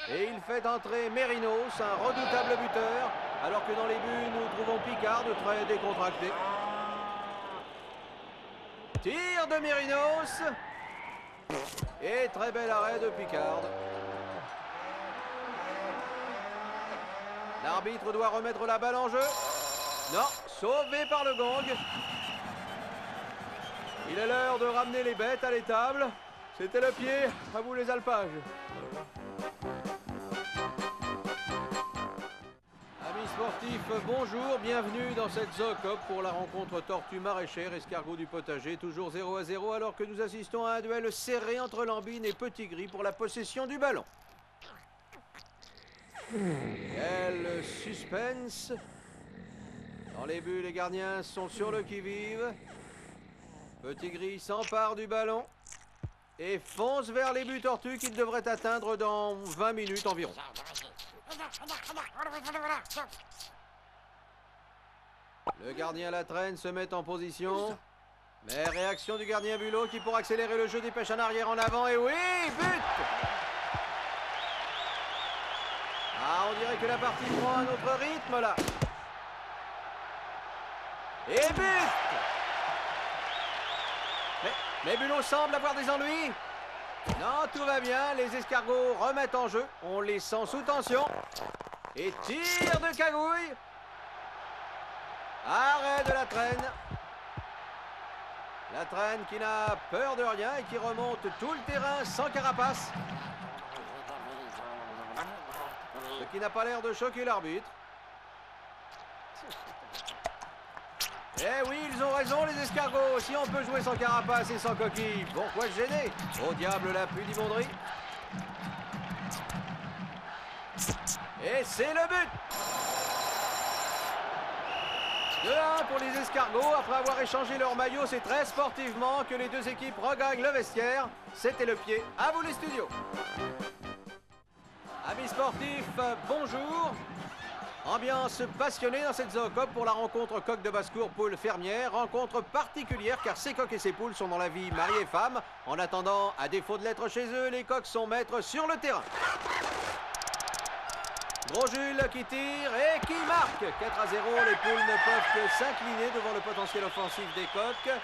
Et il fait entrer Mérinos, un redoutable buteur, alors que dans les buts, nous trouvons Picard, très décontracté. Tir de Mérinos. Et très bel arrêt de Picard. L'arbitre doit remettre la balle en jeu. Non, sauvé par le gong. Il est l'heure de ramener les bêtes à l'étable. C'était le pied, à vous les alpages. Amis sportifs, bonjour, bienvenue dans cette Zoocop pour la rencontre tortue maraîchère escargot du potager, toujours 0-0 alors que nous assistons à un duel serré entre Lambine et Petit Gris pour la possession du ballon. Quel suspense! Dans les buts, les gardiens sont sur le qui-vive. Petit Gris s'empare du ballon et fonce vers les buts tortues qu'il devrait atteindre dans 20 minutes environ. Le gardien la traîne se met en position. Mais réaction du gardien Bulot qui, pour accélérer le jeu, dépêche en arrière en avant. Et oui, but! Ah, on dirait que la partie prend un autre rythme là. Et but! Mais Bulot semble avoir des ennuis. Non, tout va bien. Les escargots remettent en jeu. On les sent sous tension. Et tir de Cagouille. Arrêt de la traîne. La traîne qui n'a peur de rien et qui remonte tout le terrain sans carapace. Ce qui n'a pas l'air de choquer l'arbitre. Eh oui, ils ont raison les escargots. Si on peut jouer sans carapace et sans coquille, pourquoi se gêner? Au diable la pudibonderie. Et c'est le but! 2-1 pour les escargots. Après avoir échangé leur maillot, c'est très sportivement que les deux équipes regagnent le vestiaire. C'était le pied. À vous les studios. Amis sportifs, bonjour. Ambiance passionnée dans cette Zoocop pour la rencontre coq de basse-cour poule fermière. Rencontre particulière car ces coqs et ces poules sont dans la vie mari et femme. En attendant, à défaut de l'être chez eux, les coqs sont maîtres sur le terrain. Gros Jules qui tire et qui marque. 4-0, les poules ne peuvent que s'incliner devant le potentiel offensif des coqs.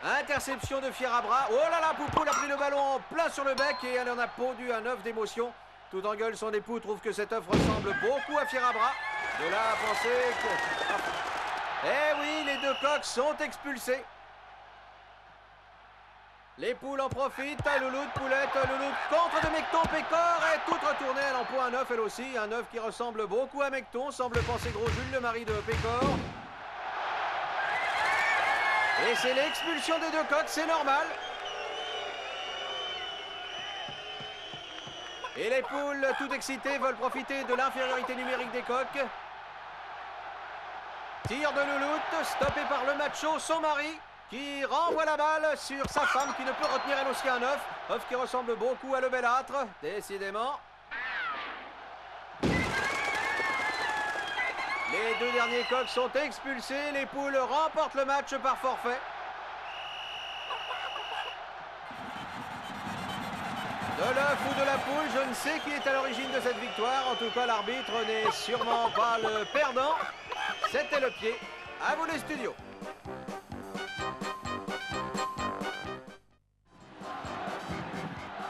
Interception de Fierabras. Oh là là, Poupoule a pris le ballon en plein sur le bec et elle en a pondu un œuf d'émotion. Tout en gueule, son époux trouve que cet œuf ressemble beaucoup à Fierabras. De là à penser que... Eh oui, les deux coqs sont expulsés. Les poules en profitent. Louloute, Poulette, Louloute contre de Mecton. Pécor est toute retournée. Elle emploie un œuf, elle aussi. Un œuf qui ressemble beaucoup à Mecton. Semble penser Gros Jules, le mari de Pécor. Et c'est l'expulsion des deux coqs, c'est normal. Et les poules, tout excitées, veulent profiter de l'infériorité numérique des coqs. Tir de Louloute, stoppé par le macho, son mari, qui renvoie la balle sur sa femme, qui ne peut retenir elle aussi un œuf. Œuf qui ressemble beaucoup à le belâtre, décidément. Les deux derniers coqs sont expulsés. Les poules remportent le match par forfait. De l'œuf ou de la poule, je ne sais qui est à l'origine de cette victoire. En tout cas, l'arbitre n'est sûrement pas le perdant. C'était le pied. À vous les studios.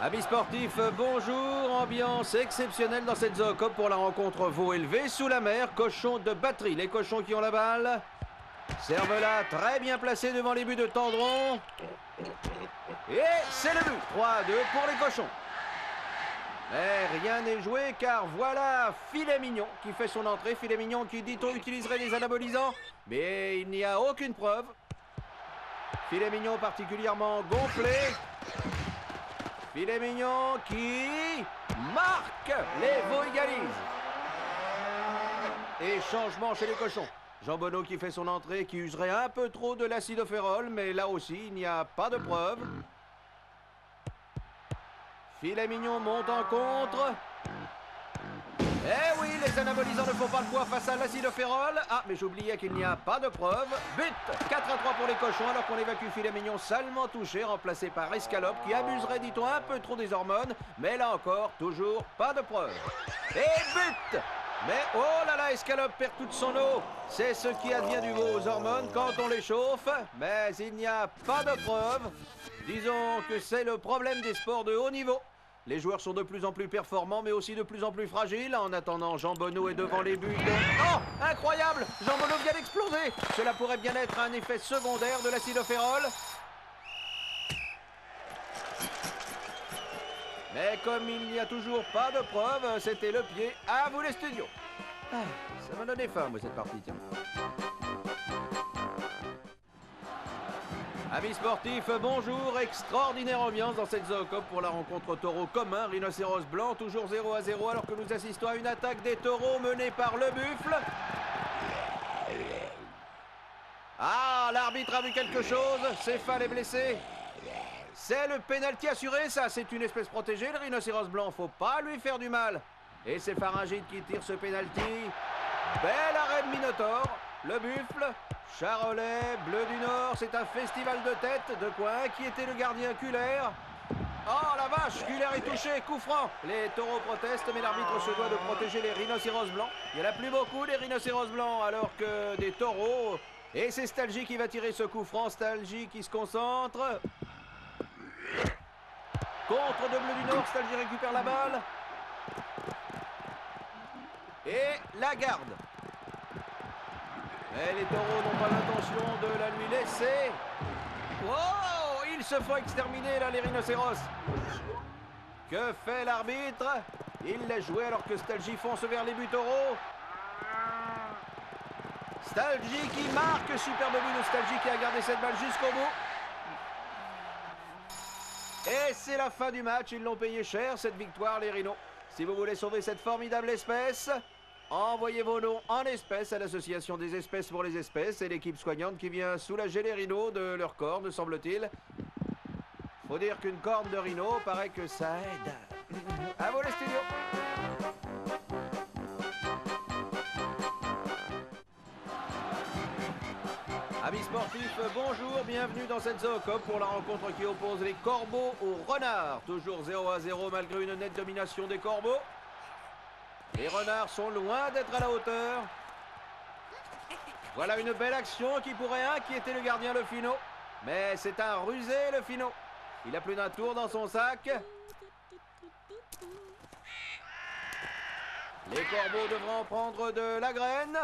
Amis sportifs, bonjour. Ambiance exceptionnelle dans cette Zoocop pour la rencontre veau élevé sous la mer. Cochons de batterie. Les cochons qui ont la balle. Serve-la très bien placé devant les buts de Tendron. Et c'est le but. 3-2 pour les cochons. Mais rien n'est joué car voilà Filet Mignon qui fait son entrée. Filet Mignon qui, dit-on, utiliserait des anabolisants. Mais il n'y a aucune preuve. Filet Mignon particulièrement gonflé. Filet Mignon qui marque. Les veaux égalisent. Et changement chez les cochons. Jean Bonneau qui fait son entrée, qui userait un peu trop de l'acidoférol, mais là aussi, il n'y a pas de preuve. Filet mignon monte en contre. Eh oui, les anabolisants ne font pas le poids face à l'acidoférol. Ah, mais j'oubliais qu'il n'y a pas de preuve. But 4-3 pour les cochons, alors qu'on évacue Filet mignon salement touché, remplacé par Escalope, qui abuserait, dit-on, un peu trop des hormones. Mais là encore, toujours pas de preuve. Et but! Mais oh là là, Escalope perd toute son eau. C'est ce qui advient du veau aux hormones quand on les chauffe. Mais il n'y a pas de preuve. Disons que c'est le problème des sports de haut niveau. Les joueurs sont de plus en plus performants, mais aussi de plus en plus fragiles. En attendant, Jean Bonneau est devant les buts. Oh, incroyable! Jean Bonneau vient d'exploser. Cela pourrait bien être un effet secondaire de l'acidoférol. Mais comme il n'y a toujours pas de preuve, c'était le pied. À vous les studios. Ah, ça m'a donné faim, moi, cette partie, tiens. Amis sportifs, bonjour. Extraordinaire ambiance dans cette zoocop pour la rencontre taureau commun. Rhinocéros blanc, toujours 0-0, alors que nous assistons à une attaque des taureaux menée par le buffle. Ah, l'arbitre a vu quelque chose. Céphale est blessé. C'est le pénalty assuré, ça. C'est une espèce protégée, le rhinocéros blanc. Faut pas lui faire du mal. Et c'est Pharyngide qui tire ce pénalty. Bel arrêt de Minotaure. Le buffle. Charolais, Bleu du Nord, c'est un festival de tête. De quoi inquiéter le gardien Culler. Oh la vache, Culler est touché, coup franc. Les taureaux protestent, mais l'arbitre se doit de protéger les rhinocéros blancs. Il n'y en a plus beaucoup des rhinocéros blancs, alors que des taureaux. Et c'est Stalgie qui va tirer ce coup franc. Stalgie qui se concentre. Contre de Bleu du Nord, Stalgie récupère la balle. Et la garde. Mais les taureaux n'ont pas l'intention de la lui laisser. Wow! Ils se font exterminer là, les rhinocéros. Que fait l'arbitre? Il laisse jouer alors que Stalgie fonce vers les buts taureaux. Stalgie qui marque, superbe but de Stalgie qui a gardé cette balle jusqu'au bout. Et c'est la fin du match, ils l'ont payé cher cette victoire les rhinos. Si vous voulez sauver cette formidable espèce, envoyez vos noms en espèces à l'association des espèces pour les espèces et l'équipe soignante qui vient soulager les rhinos de leur corne, semble-t-il. Faut dire qu'une corne de rhino, paraît que ça aide. À vous les studios. Amis sportifs, bonjour, bienvenue dans cette zoocop pour la rencontre qui oppose les corbeaux aux renards. Toujours 0-0 malgré une nette domination des corbeaux. Les renards sont loin d'être à la hauteur. Voilà une belle action qui pourrait inquiéter le gardien Le Fino. Mais c'est un rusé Le Fino. Il a plus d'un tour dans son sac. Les corbeaux devront prendre de la graine.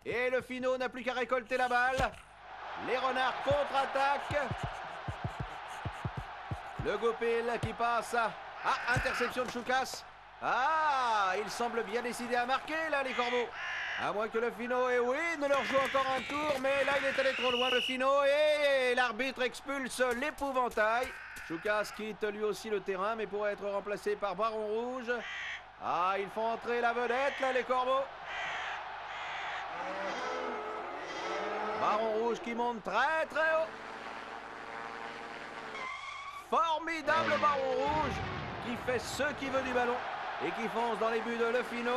Et Le Fino n'a plus qu'à récolter la balle. Les renards contre-attaquent. Le Goupil qui passe à... Ah, interception de Choukas. Ah, il semble bien décidé à marquer, là, les corbeaux. À moins que Le Fino, et oui, ne leur joue encore un tour, mais là, il est allé trop loin, Le Fino, et l'arbitre expulse l'épouvantail. Choukas quitte lui aussi le terrain, mais pourrait être remplacé par Baron Rouge. Ah, ils font entrer la vedette, là, les corbeaux. Baron Rouge qui monte très, très haut. Formidable Baron Rouge qui fait ce qu'il veut du ballon et qui fonce dans les buts de Le Fino.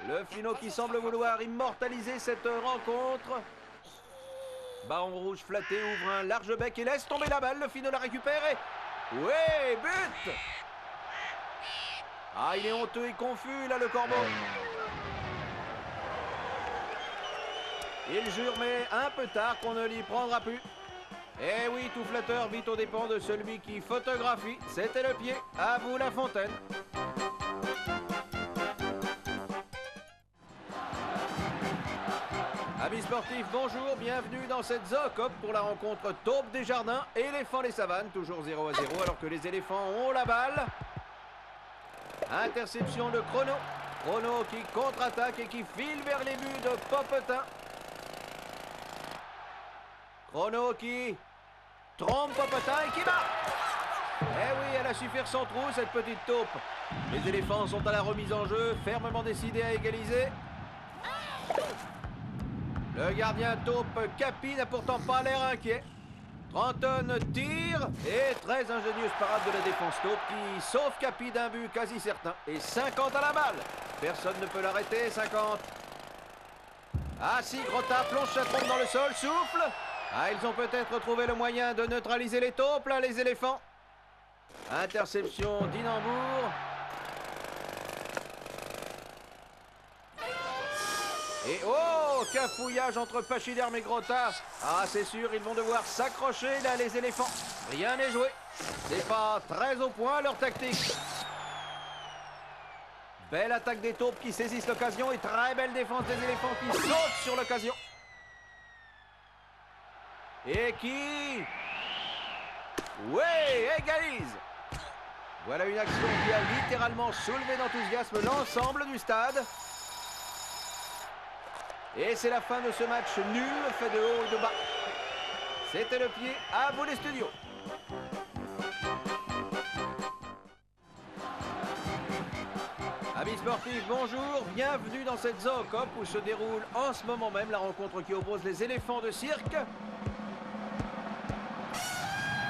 Le Fino qui semble vouloir immortaliser cette rencontre. Baron Rouge flatté ouvre un large bec et laisse tomber la balle. Le Fino la récupère et... Oui, but! Ah, il est honteux et confus là, le corbeau. Il jure, mais un peu tard, qu'on ne l'y prendra plus. Eh oui, tout flatteur vit aux dépens de celui qui photographie. C'était le pied. À vous, La Fontaine. Amis sportifs, bonjour. Bienvenue dans cette zoocop pour la rencontre Taupe des Jardins, Éléphant des Savanes. Toujours 0-0 alors que les éléphants ont la balle. Interception de Chrono. Chrono qui contre-attaque et qui file vers les buts de Popetin. Chrono qui trompe Popetin et qui marque. Eh oui, elle a su faire son trou, cette petite taupe. Les éléphants sont à la remise en jeu, fermement décidés à égaliser. Le gardien taupe Capi n'a pourtant pas l'air inquiet. Trenton tire et très ingénieuse parade de la défense taupe qui sauve Capi d'un but quasi certain. Et 50 à la balle. Personne ne peut l'arrêter, 50. Ah si, Grotta plonge sa trompe dans le sol, souffle. Ah, ils ont peut-être trouvé le moyen de neutraliser les taupes, là, les éléphants. Interception d'Inambour. Et oh, cafouillage entre Pachyderme et Grotta. Ah, c'est sûr, ils vont devoir s'accrocher, là, les éléphants. Rien n'est joué. C'est pas très au point, leur tactique. Belle attaque des taupes qui saisissent l'occasion et très belle défense des éléphants qui sautent sur l'occasion. Et qui... ouais, égalise. Voilà une action qui a littéralement soulevé d'enthousiasme l'ensemble du stade. Et c'est la fin de ce match nul, fait de haut et de bas. C'était le pied, à vous les studios. Amis sportifs, bonjour, bienvenue dans cette Zoocop où se déroule en ce moment même la rencontre qui oppose les éléphants de cirque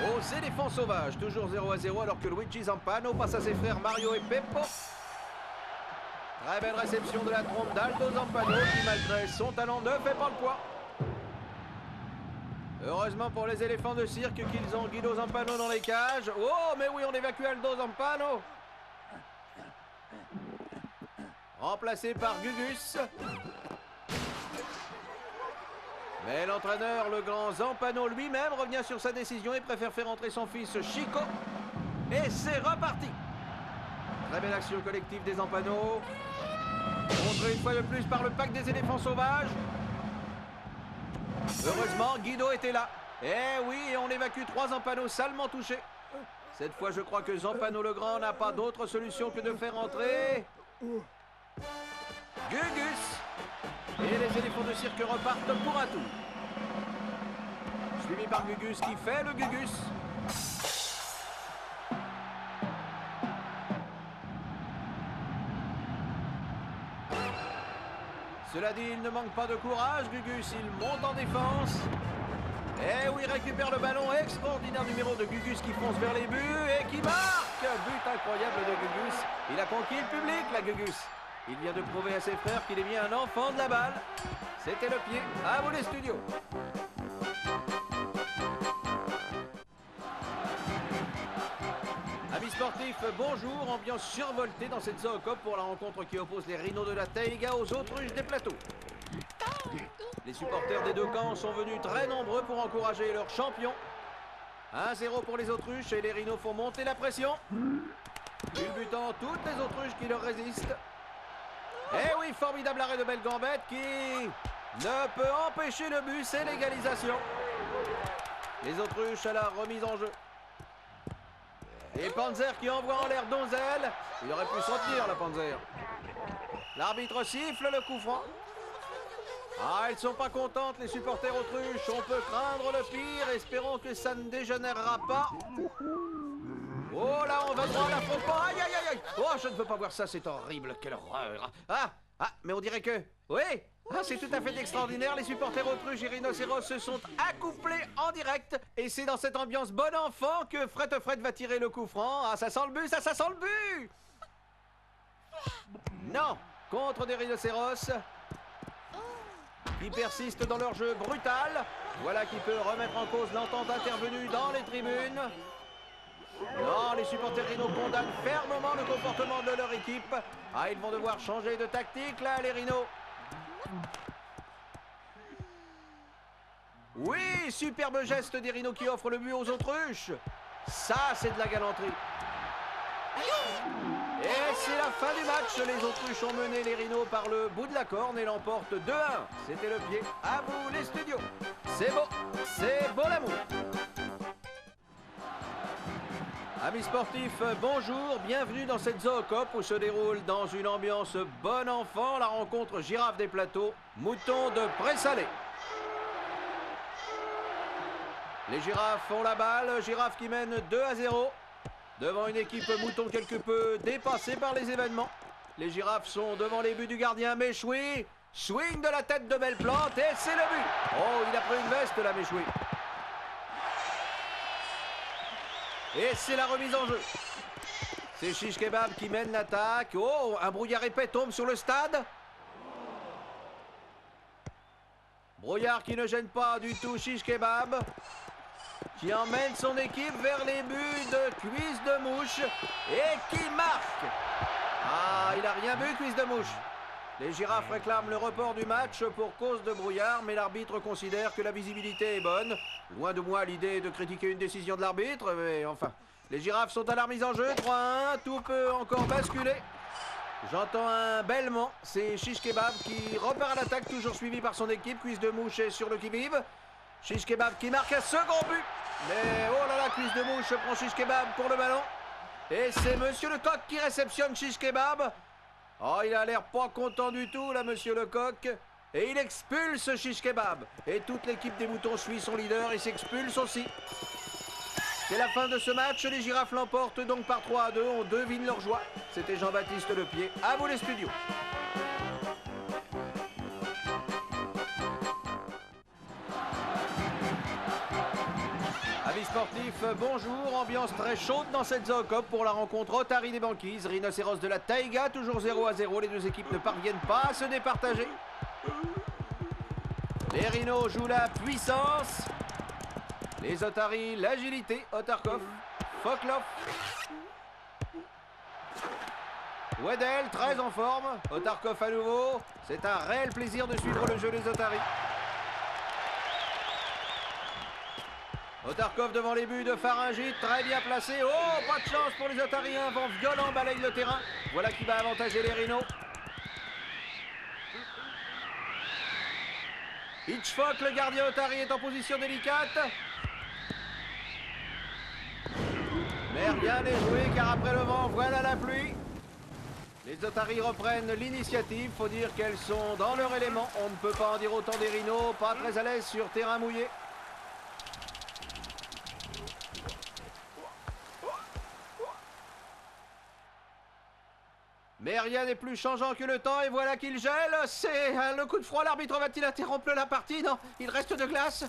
aux éléphants sauvages, toujours 0-0 alors que Luigi Zampano passe à ses frères Mario et Peppo. Très belle réception de la trompe d'Aldo Zampano qui, malgré son talent, ne fait pas le poids. Heureusement pour les éléphants de cirque qu'ils ont Guido Zampano dans les cages. Oh, mais oui, on évacue Aldo Zampano. Remplacé par Gugus. Mais l'entraîneur, le grand Zampano lui-même, revient sur sa décision et préfère faire entrer son fils Chico. Et c'est reparti. Très belle action collective des Zampano. Montré une fois de plus par le pack des éléphants sauvages. Heureusement, Guido était là. Eh oui, et on évacue 3 Zampano salement touchés. Cette fois, je crois que Zampano le Grand n'a pas d'autre solution que de faire entrer... Gugus. Et les éléphants de cirque repartent pour un tour. Suivi par Gugus qui fait le Gugus. Cela dit, il ne manque pas de courage, Gugus, il monte en défense. Et oui, il récupère le ballon, extraordinaire numéro de Gugus qui fonce vers les buts et qui marque. But incroyable de Gugus. Il a conquis le public, la Gugus. Il vient de prouver à ses frères qu'il est bien un enfant de la balle. C'était le pied, à vous les studios. Amis sportifs, bonjour, ambiance survoltée dans cette Zoocop pour la rencontre qui oppose les rhinos de la taïga aux autruches des plateaux. Les supporters des deux camps sont venus très nombreux pour encourager leur champion. 1-0 pour les autruches et les rhinos font monter la pression. Culbutant toutes les autruches qui leur résistent. Eh oui, formidable arrêt de Belle-Gambette qui ne peut empêcher le but, c'est l'égalisation. Les autruches à la remise en jeu. Et Panzer qui envoie en l'air Donzel. Il aurait pu s'en tenir, la Panzer. L'arbitre siffle le coup franc. Ah, ils sont pas contentes, les supporters autruches. On peut craindre le pire, espérons que ça ne dégénérera pas. Oh là, on va droit à la faux pas. Aïe, aïe, aïe. Oh, je ne veux pas voir ça, c'est horrible, quelle horreur. Mais on dirait que... oui, c'est tout à fait extraordinaire. Les supporters autruches et rhinocéros se sont accouplés en direct. Et c'est dans cette ambiance bon enfant que Fred va tirer le coup franc. Ah, ça sent le but, ça sent le but. Non, contre des rhinocéros qui persistent dans leur jeu brutal. Voilà qui peut remettre en cause l'entente intervenue dans les tribunes. Non, les supporters rhinos condamnent fermement le comportement de leur équipe. Ah, ils vont devoir changer de tactique, là, les rhinos. Oui, superbe geste des rhinos qui offrent le but aux autruches. Ça, c'est de la galanterie. Et c'est la fin du match. Les autruches ont mené les rhinos par le bout de la corne et l'emportent 2-1. C'était le pied. À vous, les studios. C'est beau l'amour. Amis sportifs, bonjour, bienvenue dans cette Zoocop où se déroule dans une ambiance bon enfant la rencontre girafe des plateaux, mouton de Pré-Salé. Les girafes ont la balle, girafes qui mènent 2-0 devant une équipe mouton quelque peu dépassée par les événements. Les girafes sont devant les buts du gardien Méchoui. Swing de la tête de Belplante et c'est le but. Oh, il a pris une veste là, Méchoui. Et c'est la remise en jeu. C'est Chiche Kebab qui mène l'attaque. Oh, un brouillard épais tombe sur le stade. Brouillard qui ne gêne pas du tout Chiche Kebab, qui emmène son équipe vers les buts de Cuisse de Mouche et qui marque. Ah, il n'a rien vu, Cuisse de Mouche. Les girafes réclament le report du match pour cause de brouillard, mais l'arbitre considère que la visibilité est bonne. Loin de moi l'idée de critiquer une décision de l'arbitre, mais enfin, les girafes sont à la remise en jeu, 3-1, tout peut encore basculer. J'entends un bêlement, c'est Chiche Kebab qui repart à l'attaque, toujours suivi par son équipe. Cuisse de Mouche est sur le qui-vive. Chiche Kebab qui marque un second but. Mais oh là là, Cuisse de Mouche prend Chiche Kebab pour le ballon. Et c'est Monsieur Lecoq qui réceptionne Chiche Kebab. Oh, il a l'air pas content du tout là, Monsieur Lecoq. Et il expulse Chiche Kebab. Et toute l'équipe des moutons suit son leader et s'expulse aussi. C'est la fin de ce match, les girafes l'emportent donc par 3-2, on devine leur joie. C'était Jean-Baptiste Lepied, à vous les studios. Avis sportif, bonjour, ambiance très chaude dans cette Zoocop pour la rencontre Otari des Banquises, Rhinocéros de la Taïga, toujours 0-0, les deux équipes ne parviennent pas à se départager. Les Rhinos jouent la puissance. Les Otaries, l'agilité, Otarkov, Foklov. Wedel, très en forme. Otarkov à nouveau. C'est un réel plaisir de suivre le jeu des Otaries. Otarkov devant les buts de Pharyngite, très bien placé. Oh, pas de chance pour les Otaries, un vent violent balaye le terrain. Voilà qui va avantager les Rhinos. Hitchcock, le gardien Otari, est en position délicate. Mais rien n'est joué car après le vent, voilà la pluie. Les Otaries reprennent l'initiative. Faut dire qu'elles sont dans leur élément. On ne peut pas en dire autant des Rhinos, pas très à l'aise sur terrain mouillé. Mais rien n'est plus changeant que le temps et voilà qu'il gèle. C'est le coup de froid. L'arbitre va-t-il interrompre la partie? Non, il reste de glace.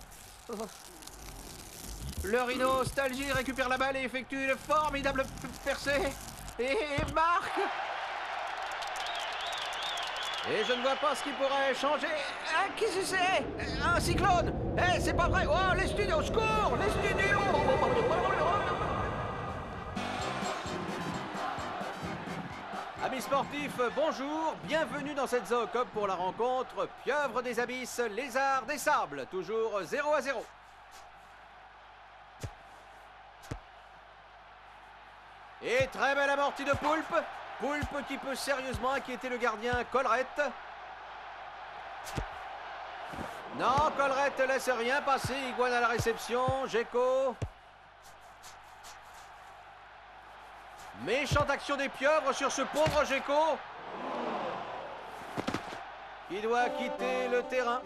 Le Rhino Nostalgie récupère la balle et effectue une formidable percée. Et marque. Et je ne vois pas ce qui pourrait changer. Ah, qu'est-ce que c'est? Un cyclone. Eh, c'est pas vrai. Oh, les studios, secours. Les studios. Amis sportifs, bonjour, bienvenue dans cette Zoocop pour la rencontre Pieuvre des Abysses, Lézard des Sables, toujours 0-0. Et très belle amortie de Poulpe, Poulpe qui peut sérieusement inquiéter le gardien Collerette. Non, Collerette laisse rien passer, Iguane à la réception, Gecko. Méchante action des pieuvres sur ce pauvre Gecko qui doit quitter le terrain.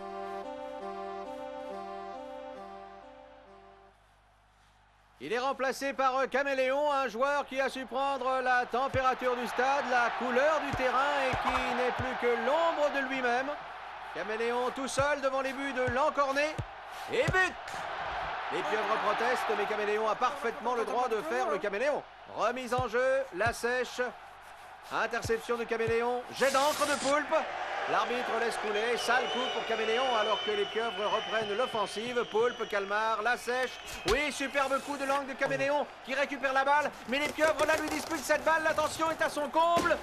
Il est remplacé par Caméléon, un joueur qui a su prendre la température du stade, la couleur du terrain et qui n'est plus que l'ombre de lui-même. Caméléon tout seul devant les buts de Lancornet et but. Les pieuvres protestent, mais Caméléon a parfaitement le droit de faire le Caméléon. Remise en jeu, la sèche, interception de Caméléon, jet d'encre de Poulpe. L'arbitre laisse couler, sale coup pour Caméléon alors que les pieuvres reprennent l'offensive. Poulpe, Calmar, la sèche. Oui, superbe coup de langue de Caméléon qui récupère la balle, mais les pieuvres là lui disputent cette balle, l'attention est à son comble.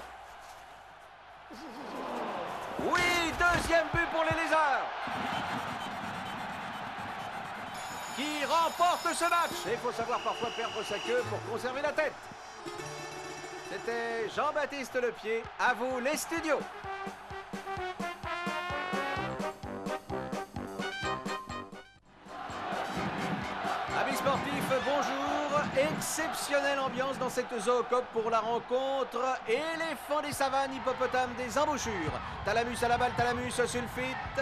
Oui, deuxième but pour les Lézards qui remporte ce match. Et il faut savoir parfois perdre sa queue pour conserver la tête. C'était Jean-Baptiste Lepied. À vous les studios. Amis sportifs, bonjour. Exceptionnelle ambiance dans cette Zoocop pour la rencontre éléphant des savanes, hippopotame des embouchures. Thalamus à la balle, Thalamus sulfite.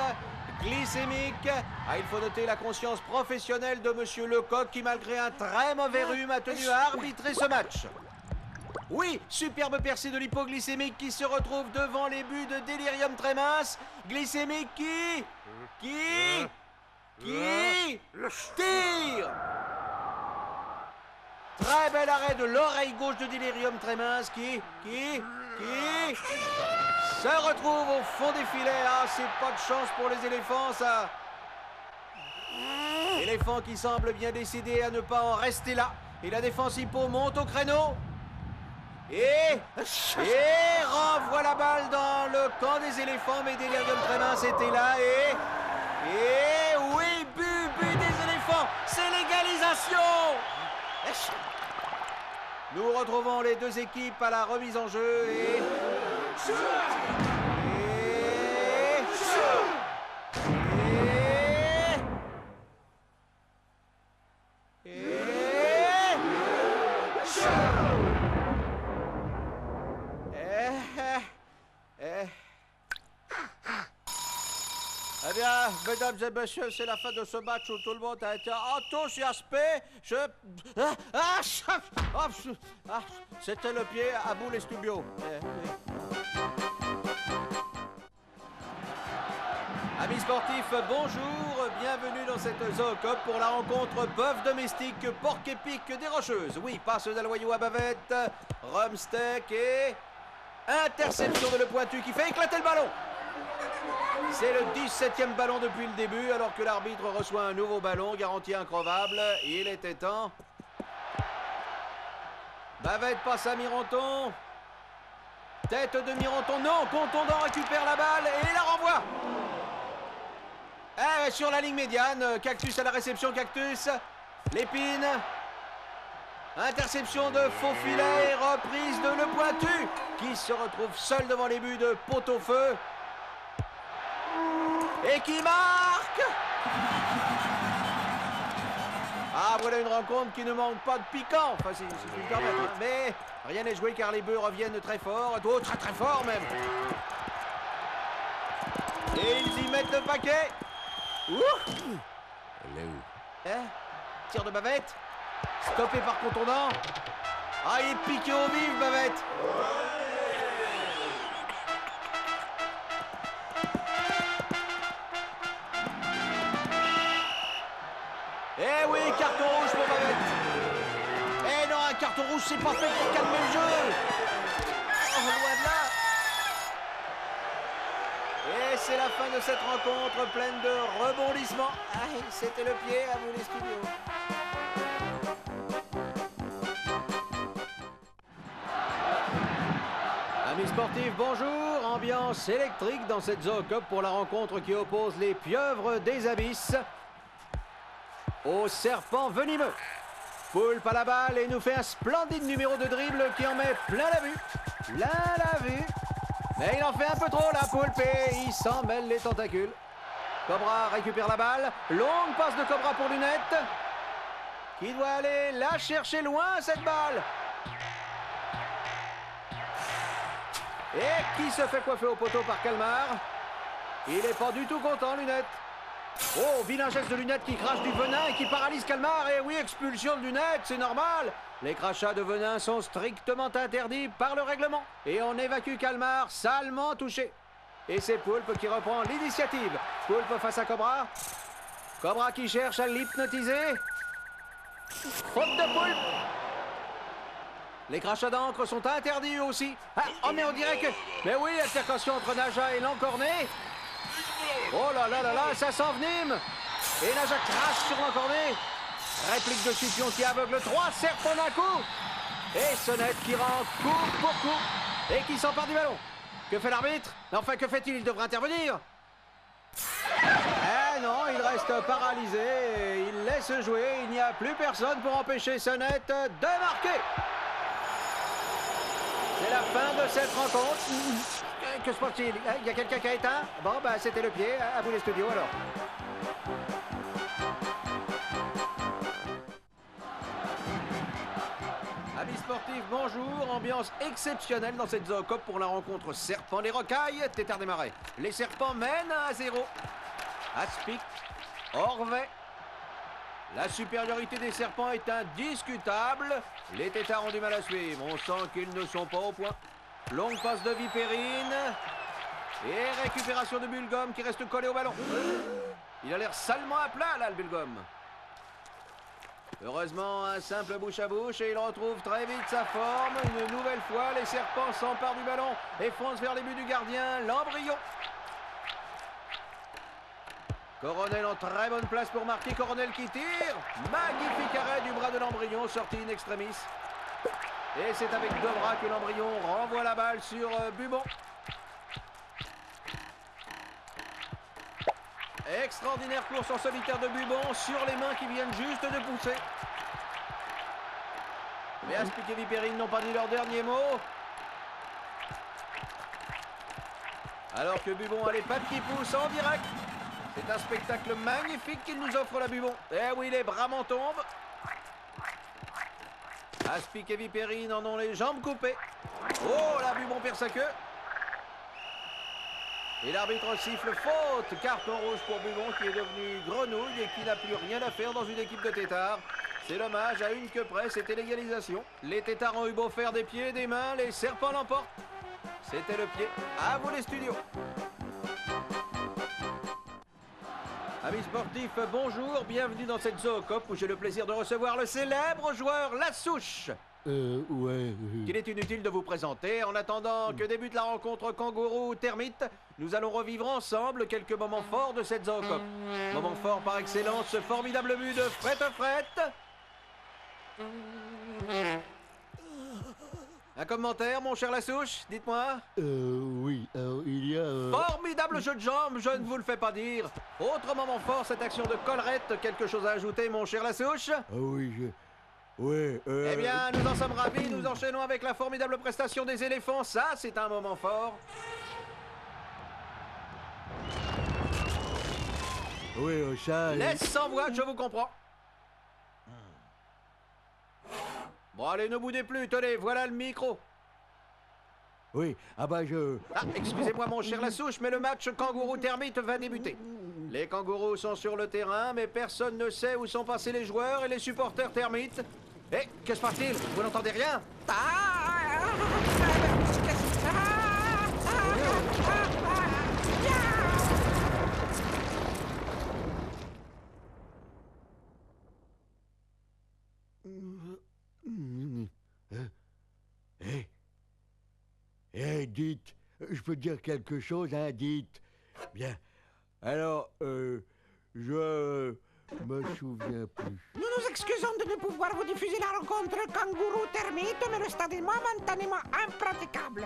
Glycémique. Ah, il faut noter la conscience professionnelle de Monsieur Lecoq qui, malgré un très mauvais rhume, a tenu à arbitrer ce match. Oui, superbe percée de l'hypoglycémique qui se retrouve devant les buts de Delirium très mince. Glycémique qui tire. Très bel arrêt de l'oreille gauche de Delirium très mince qui se retrouve au fond des filets. Ah, c'est pas de chance pour les éléphants, ça. Éléphant qui semble bien décidé à ne pas en rester là. Et la défense hippo monte au créneau. Et renvoie la balle dans le camp des éléphants. Mais Delirium très mince était là. Et oui, but des éléphants. C'est l'égalisation. Nous retrouvons les deux équipes à la remise en jeu Eh bien, mesdames et messieurs, c'est la fin de ce match où tout le monde a été enthousiasmé. C'était le pied à bout les studios. Amis sportifs, bonjour, bienvenue dans cette Zoocop pour la rencontre bœuf domestique, porc épic des Rocheuses. Oui, passe d'Aloyau à bavette, rumsteak et interception de Le Pointu qui fait éclater le ballon. C'est le 17e ballon depuis le début, alors que l'arbitre reçoit un nouveau ballon, garantie increvable. Il était temps. Bavette passe à Mironton. Tête de Mironton, non, Contondant récupère la balle et la renvoie. Sur la ligne médiane, Cactus à la réception, Cactus. Lépine. Interception de Faux-Filet et reprise de Le Pointu, qui se retrouve seul devant les buts de Pot-au-Feu. Et qui marque. Ah, voilà une rencontre qui ne manque pas de piquant. Enfin, si je puis me permettre. Mais rien n'est joué car les bœufs reviennent très fort. Très très fort même. Et ils y mettent le paquet. Tir de Bavette. Stoppé par Contondant. Ah, il est piqué au vif, Bavette. Eh oui, carton rouge pour Bavette. Eh non, un carton rouge, c'est pas fait pour calmer le jeu. Oh, loin de là. Et c'est la fin de cette rencontre pleine de rebondissements. Ah, c'était le pied à vous les studios. Amis sportifs, bonjour. Ambiance électrique dans cette Zoocop pour la rencontre qui oppose les pieuvres des abysses au serpent venimeux. Poulpe à la balle et nous fait un splendide numéro de dribble qui en met plein la vue. Plein la vue. Mais il en fait un peu trop, la Poulpe, et il s'en mêle les tentacules. Cobra récupère la balle. Longue passe de Cobra pour Lunette, qui doit aller la chercher loin, cette balle. Et qui se fait coiffer au poteau par Calmar. Il n'est pas du tout content, Lunette. Oh, vilain geste de Lunette qui crache du venin et qui paralyse Calmar. Et oui, expulsion de Lunette, c'est normal. Les crachats de venin sont strictement interdits par le règlement. Et on évacue Calmar, salement touché. Et c'est Poulpe qui reprend l'initiative. Poulpe face à Cobra. Cobra qui cherche à l'hypnotiser. Faute de Poulpe. Les crachats d'encre sont interdits aussi. Ah, oh, mais on dirait que... Mais oui, altercation entre Naja et Lancornet. Oh là là là là, ça s'envenime. Et Naja crache sur Lancornet. Réplique de Scipion qui aveugle 3 serpents d'un coup. Et Sonnette qui rend coup pour coup. Et qui s'empare du ballon. Que fait l'arbitre? Enfin, que fait-il? Il devrait intervenir. Eh non, il reste paralysé. Il laisse jouer. Il n'y a plus personne pour empêcher Sonnette de marquer. C'est la fin de cette rencontre. Que se passe-t-il? Il y a quelqu'un qui a éteint? Bon, bah, c'était le pied. À vous les studios, alors. Amis sportifs, bonjour. Ambiance exceptionnelle dans cette Zoocop pour la rencontre Serpent des Rocailles, Tétard des Marais. Les Serpents mènent 1-0. Aspic, Orvet, La supériorité des serpents est indiscutable. Les têtards ont du mal à suivre. On sent qu'ils ne sont pas au point. Longue passe de Vipérine. Et récupération de Bulgum qui reste collé au ballon. Il a l'air salement à plat, là, le Bulgum. Heureusement, un simple bouche à bouche et il retrouve très vite sa forme. Une nouvelle fois, les serpents s'emparent du ballon et foncent vers les buts du gardien, l'embryon. Coronel en très bonne place pour marquer. Coronel qui tire. Magnifique arrêt du bras de l'embryon, sorti in extremis. Et c'est avec deux bras que l'embryon renvoie la balle sur Bubon. Extraordinaire course en solitaire de Bubon sur les mains qui viennent juste de pousser. Mais Aspic et Vipérine n'ont pas dit leur dernier mot. Alors que Bubon a les pattes qui poussent en direct. C'est un spectacle magnifique qu'il nous offre la Bubon. Eh oui, les bras m'en tombent. Aspic et Vipérine en ont les jambes coupées. Oh, la Bubon perd sa queue. Et l'arbitre siffle faute. Carton rouge pour Bubon qui est devenu grenouille et qui n'a plus rien à faire dans une équipe de têtards. C'est dommage, à une queue près, c'était l'égalisation. Les têtards ont eu beau faire des pieds et des mains, les serpents l'emportent. C'était le pied. À vous les studios. Amis sportifs, bonjour, bienvenue dans cette zoocop où j'ai le plaisir de recevoir le célèbre joueur Lassouche. Ouais. Qu'il est inutile de vous présenter. En attendant que débute la rencontre kangourou-termite, nous allons revivre ensemble quelques moments forts de cette zoocop. Moment fort par excellence, ce formidable but de Fret. Un commentaire, mon cher Lassouche, dites-moi. Oui, il y a... Formidable jeu de jambes, je ne vous le fais pas dire. Autre moment fort, cette action de collerette. Quelque chose à ajouter, mon cher Lassouche? Ouais, Eh bien, nous en sommes ravis. Nous enchaînons avec la formidable prestation des éléphants. Ça, c'est un moment fort. Oui, ça... Laisse sans voix, je vous comprends. Bon, allez, ne boudez plus. Tenez, voilà le micro. Oui, je... Ah, excusez-moi, mon cher Lassouche, mais le match kangourou-termite va débuter. Les kangourous sont sur le terrain, mais personne ne sait où sont passés les joueurs et les supporters termites. Eh, que se passe-t-il? Vous n'entendez rien? Dites, je peux dire quelque chose, hein, dites. Bien. Alors, je me souviens plus. Nous nous excusons de ne pouvoir vous diffuser la rencontre kangourou-termite, mais le stade est momentanément impraticable.